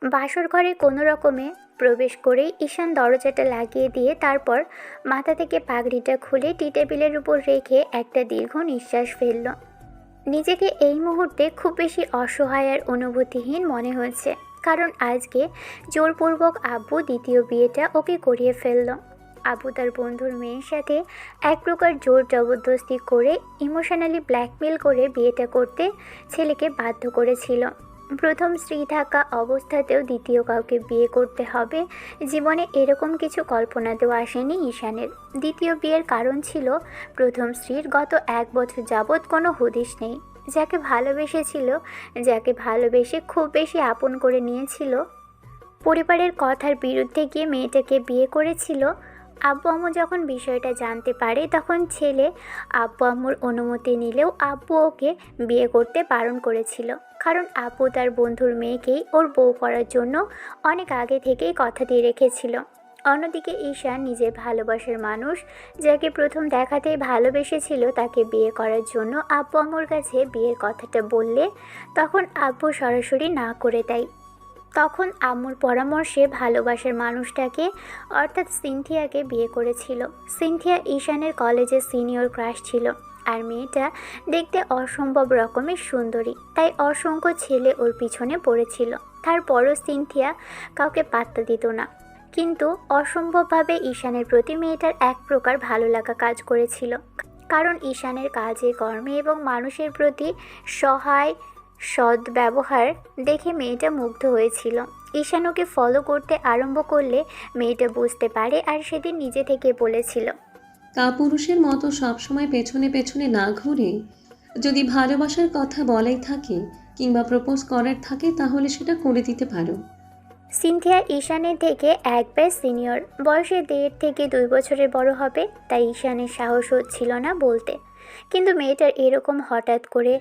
বাসর ঘরে কোনো রকমে প্রবেশ করেই ঈশান দরজাটা লাগিয়ে দিয়ে তারপর মাথা থেকে পাগড়িটা খুলে টি টেবিলের উপর রেখে একটা দীর্ঘ নিঃশ্বাস ফেলল। নিজেকে এই মুহূর্তে খুব বেশি অসহায় আর অনুভূতিহীন মনে হয়েছে, কারণ আজকে জোরপূর্বক আব্বু দ্বিতীয় বিয়েটা ওকে করিয়ে ফেলল। আব্বু তার বন্ধুর মেয়ের সাথে এক প্রকার জোর জবরদস্তি করে ইমোশনালি ব্ল্যাকমেল করে বিয়েটা করতে ছেলেকে বাধ্য করেছিল। প্রথম স্ত্রী থাকা অবস্থাতেও দ্বিতীয় কাউকে বিয়ে করতে হবে, জীবনে এরকম কিছু কল্পনাতেও আসেনি ঈশানের। দ্বিতীয় বিয়ের কারণ ছিল প্রথম স্ত্রীর গত 1 বছর যাবৎ কোনো হদিশ নেই। যাকে ভালোবেসেছিল, যাকে ভালোবেসে খুব বেশি আপন করে নিয়েছিল, পরিবারের কথার বিরুদ্ধে গিয়ে মেয়েটাকে বিয়ে করেছিল। আব্বু আম্মু যখন বিষয়টা জানতে পারে তখন ছেলে আব্বু আম্মুর অনুমতি নিলেও আব্বু ওকে বিয়ে করতে বারণ করেছিল, কারণ আব্বু তার বন্ধুর মেয়েকেই ওর বউ করার জন্য অনেক আগে থেকেই কথা দিয়ে রেখেছিল। অন্যদিকে ঈশান নিজের ভালোবাসার মানুষ, যাকে প্রথম দেখাতেই ভালোবেসেছিল, তাকে বিয়ে করার জন্য আব্বু আম্মুর কাছে বিয়ের কথাটা বললে তখন আব্বু সরাসরি না করে দেয়। তখন আম্মুর পরামর্শে ভালোবাসার মানুষটাকে অর্থাৎ সিনথিয়াকে বিয়ে করেছিল। সিনথিয়া ঈশানের কলেজের সিনিয়র ক্রাশ ছিল, আর মেয়েটা দেখতে অসম্ভব রকমের সুন্দরী, তাই অসংখ্য ছেলে ওর পিছনে পড়েছিল। তারপরও সিনথিয়া কাউকে পাত্তা দিত না, কিন্তু অসম্ভবভাবে ঈশানের প্রতি মেয়েটার এক প্রকার ভালো লাগা কাজ করেছিল, কারণ ঈশানের কাজে কর্মে এবং মানুষের প্রতি সহায় সৎ ব্যবহার দেখে মেয়েটা মুগ্ধ হয়েছিল। ঈশান ওকে ফলো করতে আরম্ভ করলে মেয়েটা বুঝতে পারে, আর সেদিন নিজে থেকে বলেছিল, কাপুরুষের মতো সবসময় পেছনে পেছনে না ঘুরে যদি ভালোবাসার কথা বলাই থাকে কিংবা প্রপোজ করার থাকে তাহলে সেটা করে দিতে পারো। সিনথিয়া ঈশানের থেকে 1 ব্যাচ সিনিয়র, বয়সে 1.5 থেকে 2 বছরের বড় হবে, তাই ঈশানের সাহস হচ্ছিল না বলতে। কিন্তু মেয়েটার এরকম হঠাৎ করে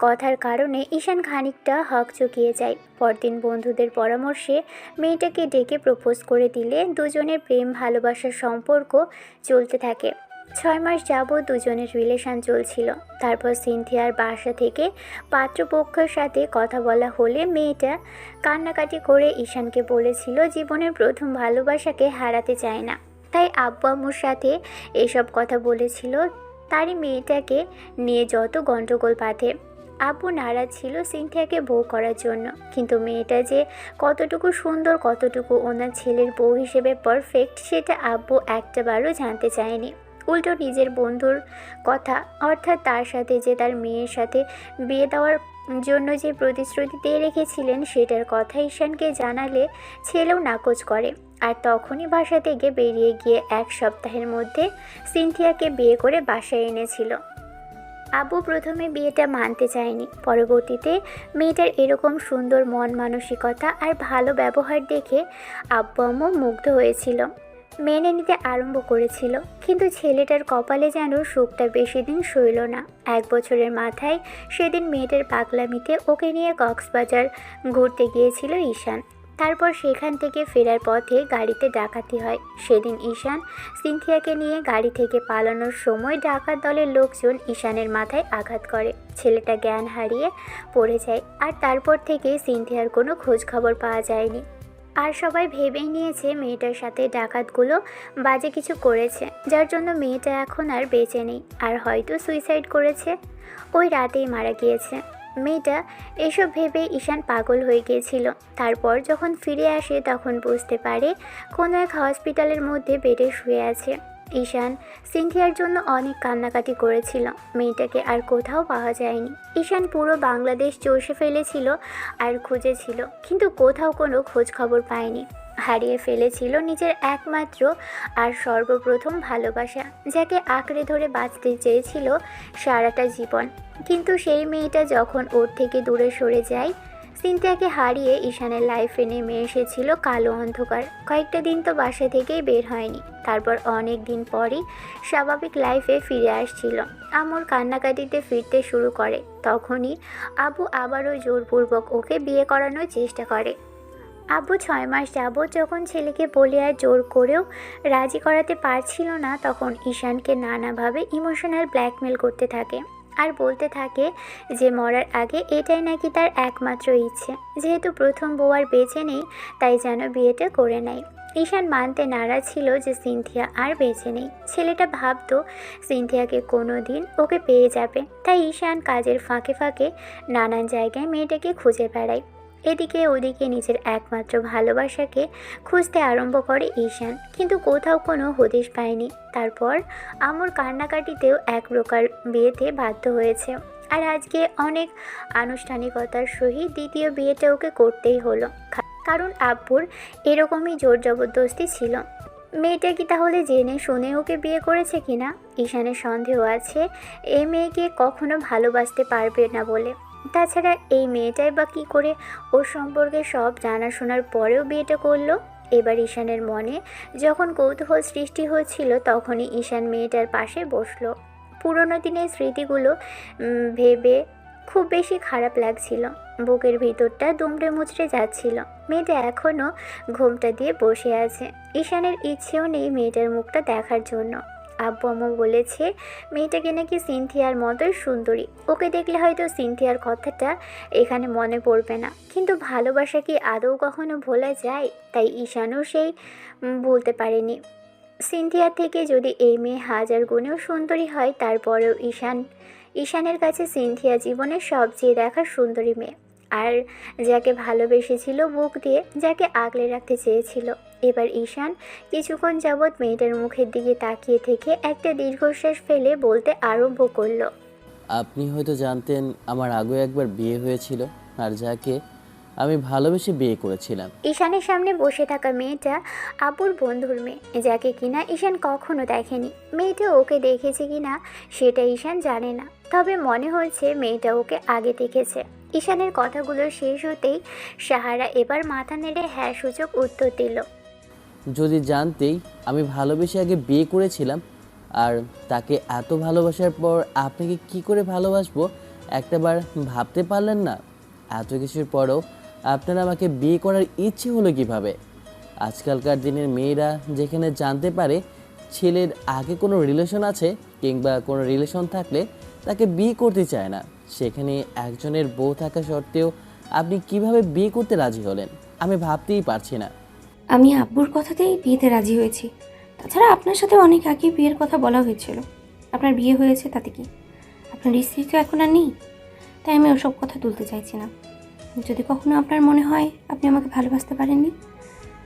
কথার কারণে ঈশান খানিকটা হকচকিয়ে যায়। পরদিন বন্ধুদের পরামর্শে মেয়েটাকে ডেকে প্রপোজ করে দিলে দুজনের প্রেম ভালোবাসার সম্পর্ক চলতে থাকে। 6 মাস যাবৎ দুজনের রিলেশন চলছিল। তারপর সিনথিয়ার বাসা থেকে পাত্রপক্ষের সাথে কথা বলা হলে মেয়েটা কান্নাকাটি করে ঈশানকে বলেছিল জীবনের প্রথম ভালোবাসাকে হারাতে চায় না, তাই আব্বু আম্মুর সাথে এসব কথা বলেছিল। তারই মেয়েটাকে নিয়ে যত গণ্ডগোল বাঁধে। আব্বু নারাজ ছিল সিনথিয়াকে বউ করার জন্য, কিন্তু মেয়েটা যে কতটুকু সুন্দর, কতটুকু ওনার ছেলের বউ হিসেবে পারফেক্ট, সেটা আব্বু একটাবারও জানতে চায়নি। উল্টো নিজের বন্ধুর কথা, অর্থাৎ তার সাথে যে তার মেয়ের সাথে বিয়ে দেওয়ার জন্য যে প্রতিশ্রুতি দিয়ে রেখেছিলেন সেটার কথা ঈশানকে জানালে ছেলেও নাকচ করে। আর তখনই বাসা থেকে বেরিয়ে গিয়ে 1 সপ্তাহের মধ্যে সিনথিয়াকে বিয়ে করে বাসায় এনেছিল। আব্বু প্রথমে বিয়েটা মানতে চায়নি, পরবর্তীতে মেয়েটার এরকম সুন্দর মন মানসিকতা আর ভালো ব্যবহার দেখে আব্বু আম্মু মুগ্ধ হয়েছিল, মেনে নিতে আরম্ভ করেছিল। কিন্তু ছেলেটার কপালে যেন সুখটা বেশি দিন সইল না। 1 বছরের মাথায় সেদিন মেয়েটার পাগলামিতে ওকে নিয়ে কক্সবাজার ঘুরতে গিয়েছিল ঈশান। তারপর সেখান থেকে ফেরার পথে গাড়িতে ডাকাতি হয়। সেদিন ঈশান সিনথিয়াকে নিয়ে গাড়ি থেকে পালানোর সময় ডাকাত দলের লোকজন ঈশানের মাথায় আঘাত করে। ছেলেটা জ্ঞান হারিয়ে পড়ে যায়, আর তারপর থেকে সিনথিয়ার কোনো খোঁজ খবর পাওয়া যায়নি। আর সবাই ভেবেই নিয়েছে মেয়েটার সাথে ডাকাতগুলো বাজে কিছু করেছে, যার জন্য মেয়েটা এখন আর বেঁচে নেই, আর হয়তো সুইসাইড করেছে, ওই রাতেই মারা গিয়েছে। মেয়েটা এসব ভেবে ঈশান পাগল হয়ে গিয়েছিল। তারপর যখন ফিরে আসে তখন বুঝতে পারে কোনো এক হসপিটালের মধ্যে বেডে শুয়ে আছে। ঈশান সিনথিয়ার জন্য অনেক কান্নাকাটি করেছিল, মেয়েটাকে আর কোথাও পাওয়া যায়নি। ঈশান পুরো বাংলাদেশ চষে ফেলেছিল আর খুঁজেছিল, কিন্তু কোথাও কোনো খোঁজ খবর পায়নি। হারিয়ে ফেলেছিল নিজের একমাত্র আর সর্বপ্রথম ভালোবাসা, যাকে আঁকড়ে ধরে বাঁচতে চেয়েছিল সারাটা জীবন। কিন্তু সেই মেয়েটা যখন ওর থেকে দূরে সরে যায়, সিনথিয়াকে হারিয়ে ঈশানের লাইফে নেমে এসেছিল কালো অন্ধকার। কয়েকটা দিন তো বাসা থেকেই বের হয়নি। তারপর অনেক দিন পরই স্বাভাবিক লাইফে ফিরে আসছিল। আম্মুর কান্নাকাটিতে ফিরতে শুরু করে। তখনই আব্বু আবারও জোরপূর্বক ওকে বিয়ে করানোর চেষ্টা করে। আব্বু 6 মাস যাবৎ যখন ছেলেকে বলে আর জোর করেও রাজি করাতে পারছিল না, তখন ঈশানকে নানাভাবে ইমোশনাল ব্ল্যাকমেল করতে থাকে। আর বলতে থাকে যে মরার আগে এটাই নাকি তার একমাত্র ইচ্ছে, যেহেতু প্রথম বউ আর বেঁচে নেই তাই যেন বিয়েটা করে নেয়। ঈশান মানতে নারাজ ছিল যে সিনথিয়া আর বেঁচে নেই। ছেলেটা ভাবতো সিনথিয়াকে কোনো দিন ওকে পেয়ে যাবে, তাই ঈশান কাজের ফাঁকে ফাঁকে নানান জায়গায় মেয়েটাকে খুঁজে বেড়ায়। এদিকে ওদিকে নিজের একমাত্র ভালোবাসাকে খুঁজতে আরম্ভ করে ঈশান, কিন্তু কোথাও কোনো হদিশ পায়নি। তারপর আম্মুর কান্নাকাটিতেও এক প্রকার বিয়েতে বাধ্য হয়েছে, আর আজকে অনেক আনুষ্ঠানিকতার সহিত দ্বিতীয় বিয়েটা ওকে করতেই হলো, কারণ আব্বুর এরকমই জোর জবরদস্তি ছিল। মেয়েটা কি তাহলে জেনে শুনে ওকে বিয়ে করেছে কিনা? ঈশানের সন্দেহ আছে এই মেয়েকে কখনো ভালোবাসতে পারবে না বলে। তাছাড়া এই মেয়েটাই বা কী করে ওর সম্পর্কে সব জানাশোনার পরেও বিয়েটা করলো? এবার ঈশানের মনে যখন কৌতূহল সৃষ্টি হচ্ছিল তখনই ঈশান মেয়েটার পাশে বসলো। পুরোনো দিনের স্মৃতিগুলো ভেবে খুব বেশি খারাপ লাগছিল, বুকের ভিতরটা দুমড়ে মুচড়ে যাচ্ছিল। মেয়েটা এখনও ঘোমটা দিয়ে বসে আছে। ঈশানের ইচ্ছেও নেই মেয়েটার মুখটা দেখার জন্য। আব্বু আম্মু বলেছে মেয়েটাকে নাকি সিনথিয়ার মতোই সুন্দরী, ওকে দেখলে হয়তো সিনথিয়ার কথাটা এখানে মনে পড়বে না। কিন্তু ভালোবাসা কি আদৌ কখনো ভোলা যায়? তাই ঈশানও সেই ভুলতে পারেনি। সিনথিয়ার থেকে যদি এই মেয়ে হাজার গুণেও সুন্দরী হয়, তারপরেও ঈশানের কাছে সিনথিয়া জীবনের সবচেয়ে দেখা সুন্দরী মেয়ে, আর যাকে ভালোবেসেছিল বুক দিয়ে, যাকে আগলে রাখতে চেয়েছিল। এবার ঈশান কিছুক্ষণ যাবৎ মেয়েটার মুখের দিকে তাকিয়ে থেকে একটা দীর্ঘশ্বাস ফেলে বলতে আরম্ভ করলো, আপনি হয়তো জানতেন আমার আগেও একবার বিয়ে হয়েছিল, আর যাকে আমি ভালোবেসে বিয়ে করেছিলাম। ঈশানের সামনে বসে থাকা মেয়েটা আব্বুর বন্ধুর মেয়ে, যাকে কিনা ঈশান কখনো দেখেনি। মেয়েটা ওকে দেখেছে কিনা সেটা ঈশান জানে না, তবে মনে হচ্ছে মেয়েটা ওকে আগে দেখেছে। ঈশানের কথাগুলো শেষ হতেই সাহারা এবার মাথা নেড়ে হ্যাঁ সূচক উত্তর দিল। যদি জানতেই আমি ভালোবেসে আগে বিয়ে করেছিলাম, আর তাকে এত ভালোবাসার পর আপনাকে কি করে ভালোবাসবো একটাবার ভাবতে পারলেন না? এত কিছুর পরও আপনার আমাকে বিয়ে করার ইচ্ছে হলো কিভাবে? আজকালকার দিনের মেয়েরা যেখানে জানতে পারে ছেলের আগে কোনো রিলেশন আছে কিংবা কোনো রিলেশন থাকলে তাকে বিয়ে করতে চায় না, সেখানে একজনের বউ থাকা সত্ত্বেও আপনি কিভাবে বিয়ে করতে রাজি হলেন আমি ভাবতেই পারছি না। আমি আব্বুর কথাতেই বিয়েতে রাজি হয়েছি। তাছাড়া আপনার সাথে অনেক আগে বিয়ের কথা বলা হয়েছিল। আপনার বিয়ে হয়েছে তাতে কি? আপনার স্ত্রী তো এখন আর নেই, তাই আমি ওসব কথা তুলতে চাইছি না। যদি কখনো আপনার মনে হয় আপনি আমাকে ভালোবাসতে পারেননি,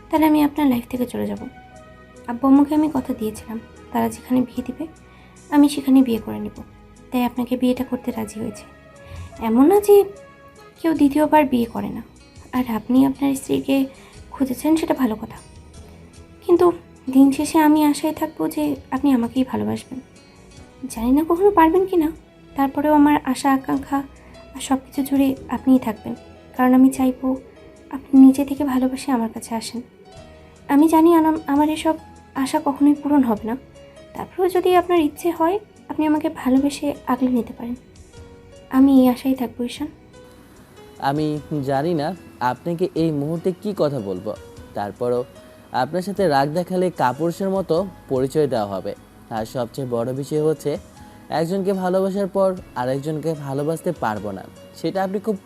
তাহলে আমি আপনার লাইফ থেকে চলে যাব। আব্বু আম্মুকে আমি কথা দিয়েছিলাম তারা যেখানে বিয়ে দিবে আমি সেখানে বিয়ে করে নেব, তাই আপনাকে বিয়েটা করতে রাজি হয়েছে। এমন না যে কেউ দ্বিতীয়বার বিয়ে করে না। আর আপনি আপনার স্ত্রীকে খুঁজেছেন সেটা ভালো কথা, কিন্তু দিন শেষে আমি আশায় থাকবো যে আপনি আমাকেই ভালোবাসবেন। জানি না কখনো পারবেন কি না, তারপরেও আমার আশা আকাঙ্ক্ষা আর সব কিছু জুড়ে আপনিই থাকবেন, কারণ আমি চাইবো আপনি নিজে থেকে ভালোবাসে আমার কাছে আসেন। আমি জানি আমার এসব আশা কখনোই পূরণ হবে না, তারপরেও যদি আপনার ইচ্ছে হয় আপনি আমাকে ভালোবেসে আগলে নিতে পারেন। আমি এই আশাই থাকবো ঈশান। আমি জানি না আপনাকে এই মুহূর্তে কি কথা বলবো, তারপরও আপনার সাথে রাগ দেখালে কাপুরুষের মতো পরিচয় দেওয়া হবে। আর সবচেয়ে বড় বিষয় হচ্ছে একজনকে ভালোবাসার পর আরেকজনকে ভালোবাসতে পারবো না, সেটা আপনি খুব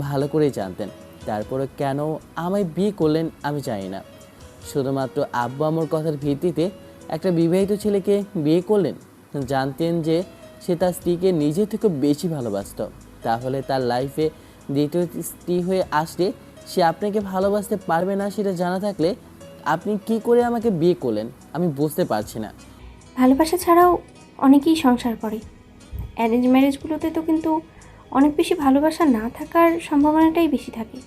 ভালো করেই জানতেন। তারপরে কেন আমায় বিয়ে করলেন আমি জানি না। শুধুমাত্র আব্বু আম্মুর কথার ভিত্তিতে একটা বিবাহিত ছেলেকে বিয়ে করলেন। জানতেন যে সে তার স্ত্রীকে নিজের থেকে বেশি ভালোবাসত, তাহলে তার লাইফে দ্বিতীয় স্ত্রী হয়ে আসলে সে আপনাকে ভালোবাসতে পারবে না সেটা জানা থাকলে আপনি কি করে আমাকে বিয়ে করলেন আমি বুঝতে পারছি না। ভালোবাসা ছাড়াও অনেকেই সংসার করে। অ্যারেঞ্জ ম্যারেজগুলোতে তো কিন্তু অনেক বেশি ভালোবাসা না থাকার সম্ভাবনাটাই বেশি থাকে।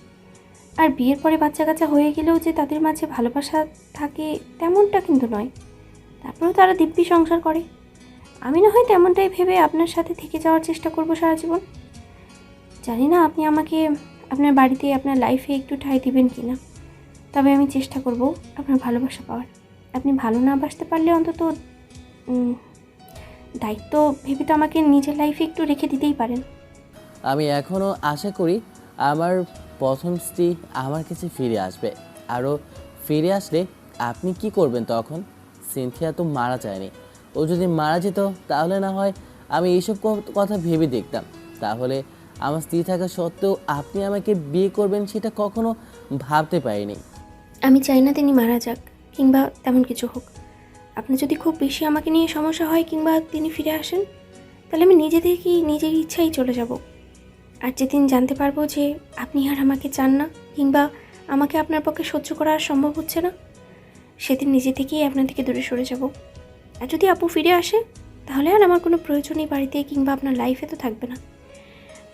আর বিয়ের পরে বাচ্চা কাচ্চা হয়ে গেলেও যে তাদের মাঝে ভালোবাসা থাকে তেমনটা কিন্তু নয়। তারপরেও তারা দিব্যি সংসার করে। আমি না হয় তেমনটাই ভেবে আপনার সাথে থেকে যাওয়ার চেষ্টা করব সারা জীবন। জানি না আপনি আমাকে আপনার বাড়িতে আপনার লাইফে একটু ঠাঁই দিবেন কি না, তবে আমি চেষ্টা করব আপনার ভালোবাসা পাওয়ার। আপনি ভালো না বাসতে পারলে অন্তত দায়িত্ব ভেবে তো আমাকে নিজের লাইফে একটু রেখে দিতেই পারেন। আমি এখনও আশা করি আমার প্রথম স্ত্রী আমার কাছে ফিরে আসবে। আরও ফিরে আসলে আপনি কি করবেন তখন? সিনথিয়া তো মারা যায়নি, ও যদি মারা যেত তাহলে না হয় আমি এইসব কথা ভেবে দেখতাম, তাহলে আমার স্ত্রী থাকা সত্ত্বেও আপনি আমাকে বিয়ে করবেন সেটা কখনো ভাবতে পারিনি। আমি চাই না তিনি মারা যাক কিংবা তেমন কিছু হোক। আপনার যদি খুব বেশি আমাকে নিয়ে সমস্যা হয় কিংবা তিনি ফিরে আসেন, তাহলে আমি নিজে থেকেই নিজের ইচ্ছাই চলে যাব। আর যেদিন জানতে পারবো যে আপনি আর আমাকে চান না কিংবা আমাকে আপনার পক্ষে সহ্য করা আর সম্ভব হচ্ছে না, সেদিন নিজে থেকেই আপনার থেকে দূরে সরে যাব। আর যদি আপু ফিরে আসে, তাহলে আর আমার কোনো প্রয়োজনই বাড়িতে কিংবা আপনার লাইফে তো থাকবে না।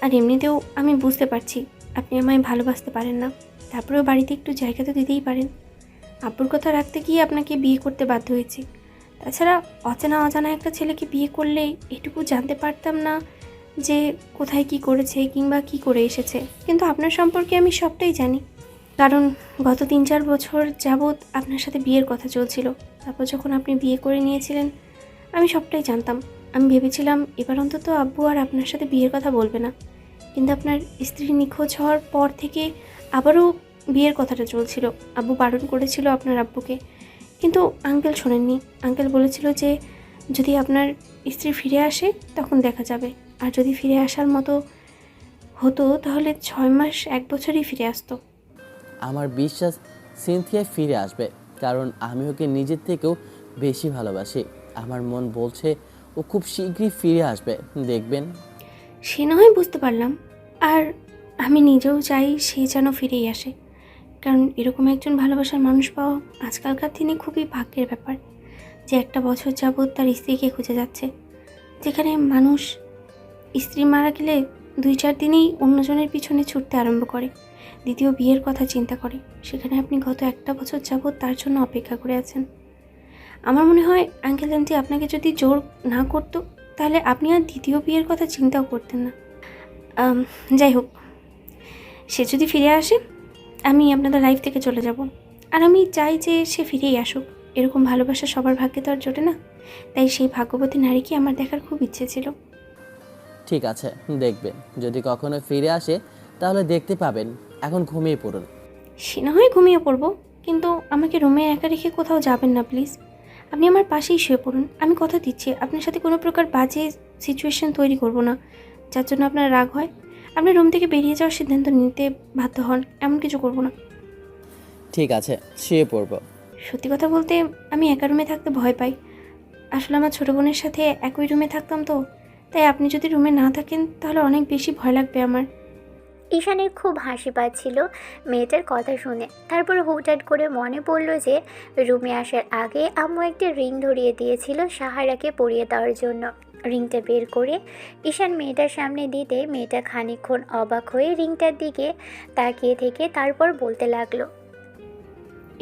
আর এমনিতেও আমি বুঝতে পারছি আপনি আমায় ভালোবাসতে পারেন না, তারপরেও বাড়িতে একটু জায়গা তো দিতেই পারেন। আব্বুর কথা রাখতে গিয়ে আপনাকে বিয়ে করতে বাধ্য হয়েছি। তাছাড়া অজানা একটা ছেলেকে বিয়ে করলে এটুকু জানতে পারতাম না যে কোথায় কি করেছে কিংবা কি করে এসেছে। কিন্তু আপনার সম্পর্কে আমি সবটাই জানি, কারণ গত 3-4 বছর যাবৎ আপনার সাথে বিয়ের কথা চলছিল। তারপর যখন আপনি বিয়ে করে নিয়েছিলেন, আমি সবটাই জানতাম। আমি ভেবেছিলাম এবার অন্তত আব্বু আর আপনার সাথে বিয়ের কথা বলবে না, কিন্তু আপনার স্ত্রী নিখোঁজ হওয়ার পর থেকে আবারও বিয়ের কথাটা চলছিল। আব্বু বারণ করেছিল আপনার আব্বুকে, কিন্তু আঙ্কেল শোনেননি। আঙ্কেল বলেছিল যে যদি আপনার স্ত্রী ফিরে আসে তখন দেখা যাবে, আর যদি ফিরে আসার মতো হতো তাহলে 6 মাস 1 বছরই ফিরে আসতো। আমার বিশ্বাস সিনথিয়া ফিরে আসবে, কারণ আমি ওকে নিজের থেকেও বেশি ভালোবাসি। আমার মন বলছে ও খুব শীঘ্রই ফিরে আসবে, দেখবেন। সে না হয় বুঝতে পারলাম, আর আমি নিজেও চাই সে যেন ফিরেই আসে, কারণ এরকম একজন ভালোবাসার মানুষ পাওয়া আজকালকার দিনে খুবই ভাগ্যের ব্যাপার। যে একটা বছর যাবৎ তার স্ত্রীকে খুঁজে যাচ্ছে, যেখানে মানুষ স্ত্রী মারা গেলে 2-4 দিনেই অন্যজনের পিছনে ছুটতে আরম্ভ করে, দ্বিতীয় বিয়ের কথা চিন্তা করে, সেখানে আপনি গত একটা বছর যাবৎ তার জন্য অপেক্ষা করে আছেন। আমার মনে হয় আঙ্কেল আন্টি আপনাকে যদি জোর না করতো, তাহলে আপনি আর দ্বিতীয় বিয়ের কথা চিন্তাও করতেন না। যাই হোক, সে যদি ফিরে আসে আমি আপনাদের লাইফ থেকে চলে যাব, আর আমি চাই যে সে ফিরেই আসুক। এরকম ভালোবাসা সবার ভাগ্যে তো আর জোটে না, তাই সেই ভাগ্যবতী নারীকে আমার দেখার খুব ইচ্ছে ছিল। ঠিক আছে, দেখবেন। যদি কখনো ফিরে আসে তাহলে দেখতে পাবেন। এখন ঘুমিয়ে পড়ুন। সে না হয় ঘুমিয়ে পড়বো, কিন্তু আমাকে রুমে একা রেখে কোথাও যাবেন না প্লিজ। আপনি আমার পাশেই শুয়ে পড়ুন। আমি কথা দিচ্ছি আপনার সাথে কোনো প্রকার বাজে সিচুয়েশন তৈরি করব না, যার জন্য আপনার রাগ হয়, আপনি রুম থেকে বেরিয়ে যাওয়ার সিদ্ধান্ত নিতে বাধ্য হন, এমন কিছু করব না। ঠিক আছে, শুয়ে পড়ব। সত্যি কথা বলতে আমি একা রুমে থাকতে ভয় পাই। আসলে আমার ছোটো বোনের সাথে একই রুমে থাকতাম তো, তাই আপনি যদি রুমে না থাকেন তাহলে অনেক বেশি ভয় লাগবে আমার। ঈশানের খুব হাসি পাচ্ছিল মেয়েটার কথা শুনে। তারপর হুটহাট করে মনে পড়ল যে রুমে আসার আগে আম্মু একটা রিং ধরিয়ে দিয়েছিল সাহারাকে পরিয়ে দেওয়ার জন্য। রিংটা বের করে ঈশান মেয়েটার সামনে দিতে মেয়েটা খানিকক্ষণ অবাক হয়ে রিংটার দিকে তাকিয়ে থেকে তারপর বলতে লাগলো,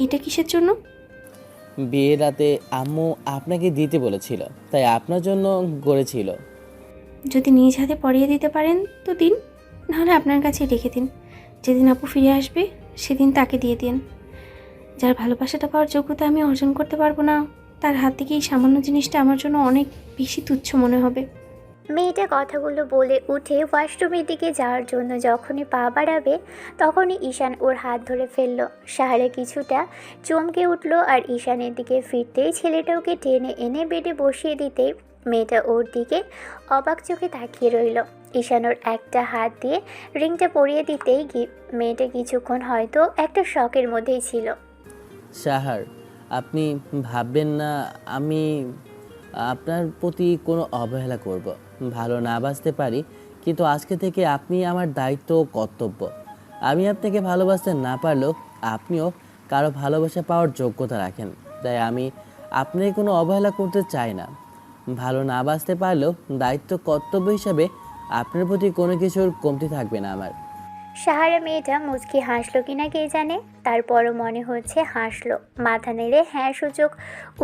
এটা কিসের জন্য? বিয়ের রাতে আম্মু আপনাকে দিতে বলেছিল, তাই আপনার জন্য গড়েছিল। যদি নিজ হাতে পরিয়ে দিতে পারেন তো দিন, নাহলে আপনার কাছে রেখে দিন। যেদিন আপু ফিরে আসবে সেদিন তাকে দিয়ে দিন। যার ভালোবাসাটা পাওয়ার যোগ্যতা আমি অর্জন করতে পারবো না, তার হাত থেকে এই সামান্য জিনিসটা আমার জন্য অনেক বেশি তুচ্ছ মনে হবে। মেয়েটা কথাগুলো বলে উঠে ওয়াশরুমের দিকে যাওয়ার জন্য যখনই পা বাড়াবে তখনই ঈশান ওর হাত ধরে ফেলল। সাহারা কিছুটা চমকে উঠল, আর ঈশানের দিকে ফিরতেই ছেলেটা ওকে টেনে এনে বেডে বসিয়ে দিতে মেয়েটা ওর দিকে অবাক চোখে তাকিয়ে রইল। ঈশান ওর একটা হাত দিয়ে রিংটা পরিয়ে দিতেই মেয়েটা কিছুক্ষণ হয়তো একটা শকের মধ্যেই ছিল। সাহার, আপনি ভাববেন না আমি আপনার প্রতি কোনো অবহেলা করব। ভালো না বাসতে পারি, কিন্তু আজকে থেকে আপনি আমার দায়িত্ব ও কর্তব্য। আমি আপনাকে ভালোবাসতে না পারলেও আপনিও কারো ভালোবাসা পাওয়ার যোগ্যতা রাখেন, তাই আমি আপনাকে কোনো অবহেলা করতে চাই না। ভালো না বাসতে পারলেও দায়িত্ব কর্তব্য হিসাবে আপনার প্রতি কোনো কিছুর কমতি থাকবে না আমার। সাহারা মেয়েটা মুচকি হাসলো কিনা কে জানে, তারপরও মনে হচ্ছে হাসলো। মাথা নেড়ে হ্যাঁ সূচক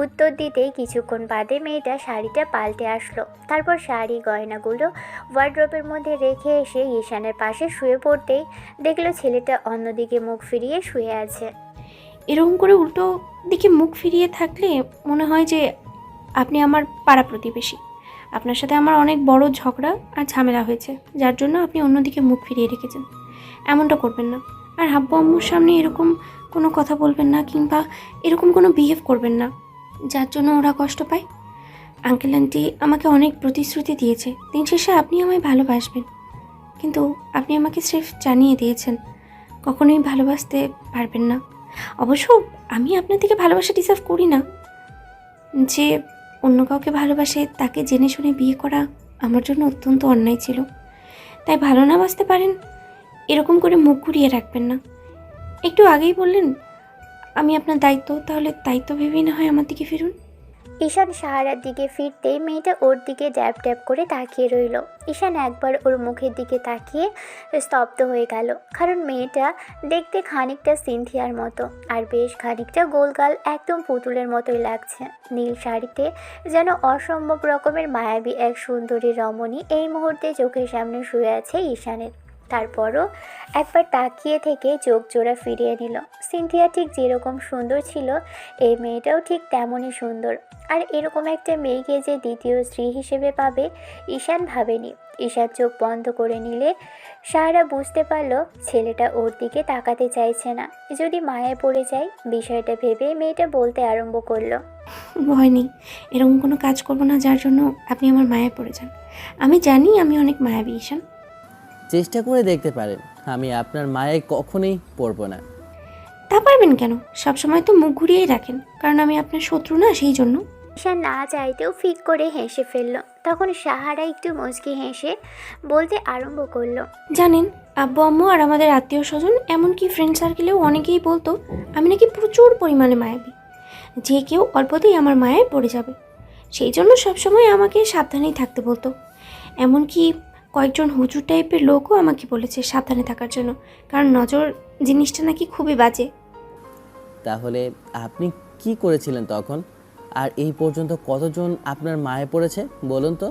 উত্তর দিতেই কিছুক্ষণ বাদে মেয়েটা শাড়িটা পাল্টে আসলো। তারপর শাড়ি গয়নাগুলো ওয়ার্ড্রোবের মধ্যে রেখে এসে ঈশানের পাশে শুয়ে পড়তেই দেখলো ছেলেটা অন্যদিকে মুখ ফিরিয়ে শুয়ে আছে। এরকম করে উল্টো দিকে মুখ ফিরিয়ে থাকলে মনে হয় যে আপনি আমার পাড়া প্রতিবেশী। আপনার সাথে আমার অনেক বড় ঝগড়া আর ঝামেলা হয়েছে, যার জন্য আপনি অন্যদিকে মুখ ফিরিয়ে রেখেছেন। এমনটা করবেন না, আর আব্বু আম্মুর সামনে এরকম কোনো কথা বলবেন না কিংবা এরকম কোনো বিহেভ করবেন না যার জন্য ওরা কষ্ট পায়। আঙ্কেল আন্টি আমাকে অনেক প্রতিশ্রুতি দিয়েছে দিন শেষে আপনি আমায় ভালোবাসবেন, কিন্তু আপনি আমাকে স্রেফ জানিয়ে দিয়েছেন কখনোই ভালোবাসতে পারবেন না। অবশ্য আমি আপনার থেকে ভালোবাসা ডিজার্ভ করি না। যে অন্য কাউকে ভালোবাসে তাকে জেনে শুনে বিয়ে করা আমার জন্য অত্যন্ত অন্যায় ছিল। তাই ভালো না বাসতে পারেন এরকম করে মুখ ঘুরিয়ে রাখবেন না। একটু আগেই বললেন আমি আপনার দায়িত্ব, তাহলে দায়িত্ব ভেবেই না হয় আমার দিকে ফিরুন। ঈশান সাহারার দিকে ফিরতেই মেয়েটা ওর দিকে ড্যাব ড্যাব করে তাকিয়ে রইল। ঈশান একবার ওর মুখের দিকে তাকিয়ে স্তব্ধ হয়ে গেল, কারণ মেয়েটা দেখতে খানিকটা সিনথিয়ার মতো আর বেশ খানিকটা গোলগাল, একদম পুতুলের মতোই লাগছে। নীল শাড়িতে যেন অসম্ভব রকমের মায়াবী এক সুন্দরী রমণী এই মুহূর্তে চোখের সামনে শুয়ে আছে ঈশানের। তারপরও একবার তাকিয়ে থেকে চোখ জোড়া ফিরিয়ে নিল। সিনথিয়া ঠিক যেরকম সুন্দর ছিল এই মেয়েটাও ঠিক তেমনই সুন্দর, আর এরকম একটা মেয়েকে যে দ্বিতীয় স্ত্রী হিসেবে পাবে ঈশান ভাবেনি। ঈশান চোখ বন্ধ করে নিলে সাহারা বুঝতে পারল ছেলেটা ওর দিকে তাকাতে চাইছে না। যদি মায়ায় পড়ে যায় বিষয়টা ভেবে মেয়েটা বলতে আরম্ভ করলো, ভয় নেই, এরকম কোনো কাজ করব না যার জন্য আপনি আমার মায়ায় পড়ে যান। আমি জানি আমি অনেক মায়াবী ঈশান। চেষ্টা করে দেখতে পারেন, আমি আপনার মায়ায় কখনোই পড়ব না। তা পারবেন কেন? সবসময় তো মুখ ঘুরিয়েই রাখেন, কারণ আমি আপনার শত্রু না, সেই জন্য। ঈশান না চাইতেও ফিক করে হেসে ফেলল। তখন সাহারা একটু মুচকি হেসে বলতে আরম্ভ করলো, জানেন, আব্বু আম্মু আর আমাদের আত্মীয় স্বজন এমনকি ফ্রেন্ড সার্কেলেও অনেকেই বলতো আমি নাকি প্রচুর পরিমাণে মায়াবী, যে কেউ অল্পতেই আমার মায়ায় পড়ে যাবে। সেই জন্য সবসময় আমাকে সাবধানেই থাকতে বলতো। এমনকি কয়েকজন হুজুর টাইপের লোকও আমাকে বলেছে সাবধানে থাকার জন্য, কারণ নজর জিনিসটা নাকি খুবই বাজে। তাহলে আপনি কি করেছিলেন তখন? আর এই পর্যন্ত কতজন আপনার মায়ে পড়েছে বলুন তো?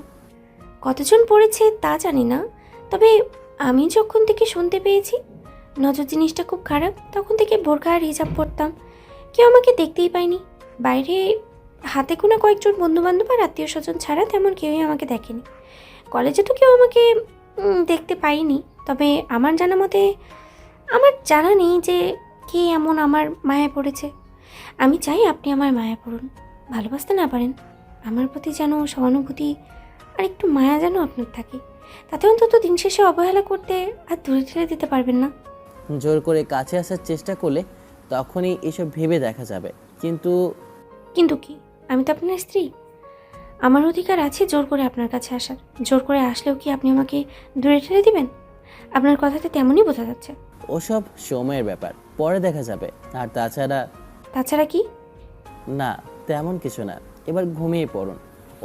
কতজন পড়েছে তা জানি না, তবে আমি যখন থেকে শুনতে পেয়েছি নজর জিনিসটা খুব খারাপ, তখন থেকে বোরকা আর হিজাব পরতাম। কেউ আমাকে দেখতেই পায়নি। বাইরে হাতে গোনা কয়েকজন বন্ধুবান্ধব আর আত্মীয় স্বজন ছাড়া তেমন কেউই আমাকে দেখেনি। কলেজে তো কেউ আমাকে দেখতে পাইনি, তবে আমার জানা নেই যে কে এমন আমার মায়ায় পড়েছে। আমি চাই আপনি আমার মায়া পড়ুন। ভালোবাসতে না পারেন, আমার প্রতি যেন সহানুভূতি আর একটু মায়া যেন আপনার থাকে। তাতে অন্তত দিন শেষে অবহেলা করতে আর দূরে ঠেলে দিতে পারবেন না। জোর করে কাছে আসার চেষ্টা করলে তখনই এসব ভেবে দেখা যাবে, কিন্তু কিন্তু কি, আমি তো আপনার স্ত্রী। আমার অধিকার আছে জোর করে আপনার কাছে আসার। জোর করে আসলেও কি আপনি আমাকে দূরে ঠেলে দিবেন? আপনার কথাতে তেমনই বোঝা যাচ্ছে। ওসব সময়ের ব্যাপার, পরে দেখা যাবে। আর তাছাড়া কি? না, তেমন কিছু না। এবার ঘুমিয়ে পড়ুন,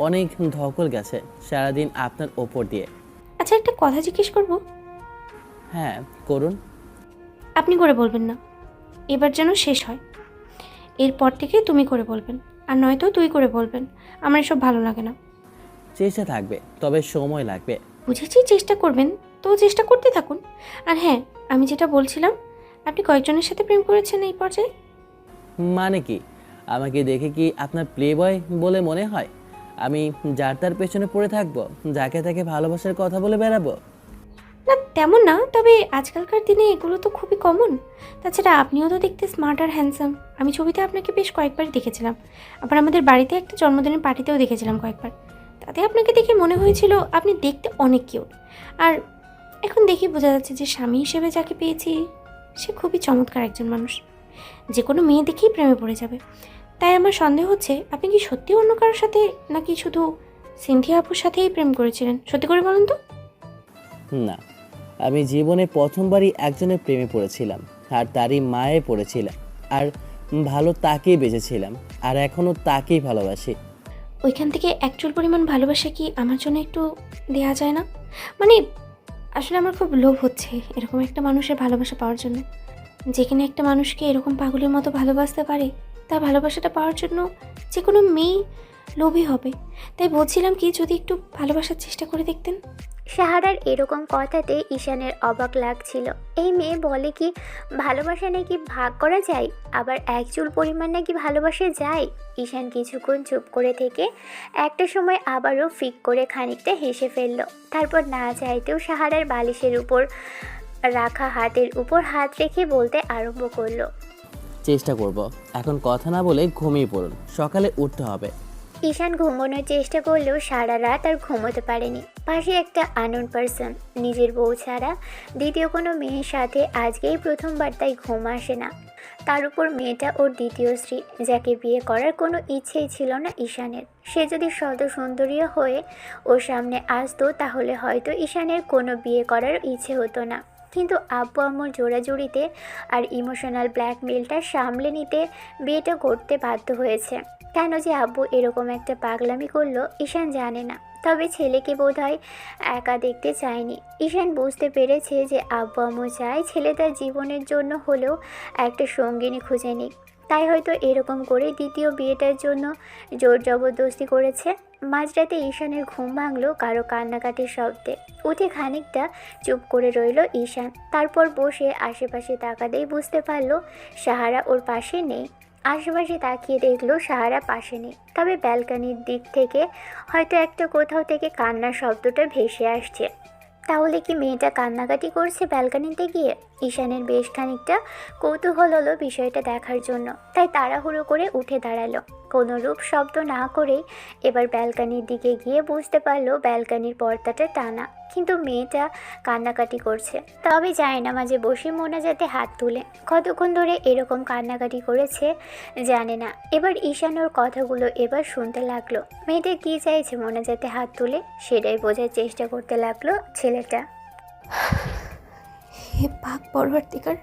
অনেক ধকল গেছে সারাদিন আপনার ওপর দিয়ে। আচ্ছা, একটা কথা জিজ্ঞেস করব? হ্যাঁ করুন। আপনি করে বলবেন না, এবার যেন শেষ হয়। এরপর থেকে তুমি করে বলবেন, আর নয়তো তুই করে বলবেন। আমার এসব ভালো লাগে না। চেষ্টা থাকবে, তবে সময় লাগবে। বুঝেছি চেষ্টা করবেন, তো চেষ্টা করতে থাকুন। আর হ্যাঁ, আমি যেটা বলছিলাম, আপনি কয়েকজনের সাথে প্রেম করেছেন এই পর্যায়ে? মানে কি, আমাকে দেখে কি আপনার প্লে বয় বলে মনে হয়? আমি যার তার পেছনে পড়ে থাকবো, যাকে তাকে ভালোবাসার কথা বলে বেড়াবো? না তেমন না, তবে আজকালকার দিনে এগুলো তো খুবই কমন। তাছাড়া আপনিও তো দেখতে স্মার্ট আর হ্যান্ডসাম। আমি ছবিতে আপনাকে বেশ কয়েকবারই দেখেছিলাম, আবার আমাদের বাড়িতে একটা জন্মদিনের পার্টিতেও দেখেছিলাম কয়েকবার। তাতে আপনাকে দেখে মনে হয়েছিল আপনি দেখতে অনেক কিউট। আর এখন দেখি বোঝা যাচ্ছে যে স্বামী হিসেবে যাকে পেয়েছি সে খুবই চমৎকার একজন মানুষ, যে কোনো মেয়ে দেখেই প্রেমে পড়ে যাবে। তাই আমার সন্দেহ হচ্ছে আপনি কি সত্যি অন্য কারোর সাথে, নাকি শুধু সিনথিয়া আপুর সাথেই প্রেম করেছিলেন? সত্যি করে বলুন তো। না, আমি জীবনে প্রথমবারই একজনের প্রেমে পড়েছিলাম, আর তারই মায়ে পড়েছিলাম। আর ভালো তাকেই বেঁচেছিলাম, আর এখনও তাকেই ভালোবাসি। ওইখান থেকে একচুল পরিমাণ ভালোবাসা কি আমার জন্য একটু দেয়া যায় না? মানে আসলে আমার খুব লোভ হচ্ছে এরকম একটা মানুষের ভালোবাসা পাওয়ার জন্য। যেখানে একটা মানুষকে এরকম পাগলের মতো ভালোবাসতে পারে, তার ভালোবাসাটা পাওয়ার জন্য যে কোনো মেয়ে লোভী হবে। তাই বলছিলাম কি, যদি একটু ভালোবাসার চেষ্টা করে দেখতেন। সাহারার এরকম কথাতে ঈশানের অবাক লাগছিল। এই মেয়ে বলে কি ভালোবাসা নাকি ভাগ করা যায়, আবার এক চুল পরিমাণ নাকি ভালোবাসা যায়। ঈশান কিছুক্ষণ চুপ করে থেকে একটা সময় আবারও ফিক করে খানিকটা হেসে ফেলল। তারপর না চাইতেও সাহারার বালিশের উপর রাখা হাতের উপর হাত রেখে বলতে আরম্ভ করলো, চেষ্টা করব। এখন কথা না বলে ঘুমিয়ে পড়ুন, সকালে উঠতে হবে। ঈশান ঘুমানোর চেষ্টা করলেও সারা রাত আর ঘুমোতে পারেনি। পাশে একটা আননোন পারসন, নিজের বউ ছাড়া দ্বিতীয় কোনো মেয়ের সাথে আজকেই প্রথমবার, তাই ঘুম আসে না। তার উপর মেয়েটা ওর দ্বিতীয় স্ত্রী, যাকে বিয়ে করার কোনো ইচ্ছেই ছিল না ঈশানের। সে যদি শত সুন্দরী হয়ে ওর সামনে আসতো তাহলে হয়তো ঈশানের কোনো বিয়ে করার ইচ্ছে হতো না। কিন্তু আব্বু আম্মুর জোড়াজুড়িতে আর ইমোশনাল ব্ল্যাকমেলটা সামলে নিতে বিয়েটা করতে বাধ্য হয়েছে। কেন যে আব্বু এরকম একটা পাগলামি করলো ঈশান জানে না, তবে ছেলেকে বোধহয় একা দেখতে চায়নি। ঈশান বুঝতে পেরেছে যে আব্বু আম্মু চায় ছেলে তার জীবনের জন্য হলেও একটা সঙ্গিনী খুঁজে নিক, তাই হয়তো এরকম করে দ্বিতীয় বিয়েটার জন্য জোর জবরদস্তি করেছে। মাঝরাতে ঈশানের ঘুম ভাঙলো কারো কান্নাকাটির শব্দে। উঠে খানিকটা চুপ করে রইল ঈশান, তারপর বসে আশেপাশে তাকাতেই বুঝতে পারল সাহারা ওর পাশে নেই। আশেপাশে তাকিয়ে দেখলো সাহারা পাশে নেই, তবে ব্যালকনির দিক থেকে হয়তো একটা কোথাও থেকে কান্নার শব্দটা ভেসে আসছে। তাহলে কি মেয়েটা কান্নাকাটি করছে ব্যালকনিতে গিয়ে? ঈশানের বেশ খানিকটা কৌতূহল হলো বিষয়টা দেখার জন্য, তাই তাড়াহুড়ো করে উঠে দাঁড়ালো। কোনো রূপ শব্দ না করেই এবার ব্যালকনির দিকে গিয়ে বুঝতে পারলো ব্যালকনির পর্দাটা টানা, কিন্তু মেয়েটা কান্নাকাটি করছে। তবে জায়নামাজে বসে মোনাজাতে হাত তুলে কতক্ষণ ধরে এরকম কান্নাকাটি করেছে জানে না। এবার ঈশান ওর কথাগুলো এবার শুনতে লাগলো। মেয়েটা কী চাইছে মোনাজাতে হাত তুলে সেটাই বোঝার চেষ্টা করতে লাগলো ছেলেটা। হে পাক পরবর্তীকার,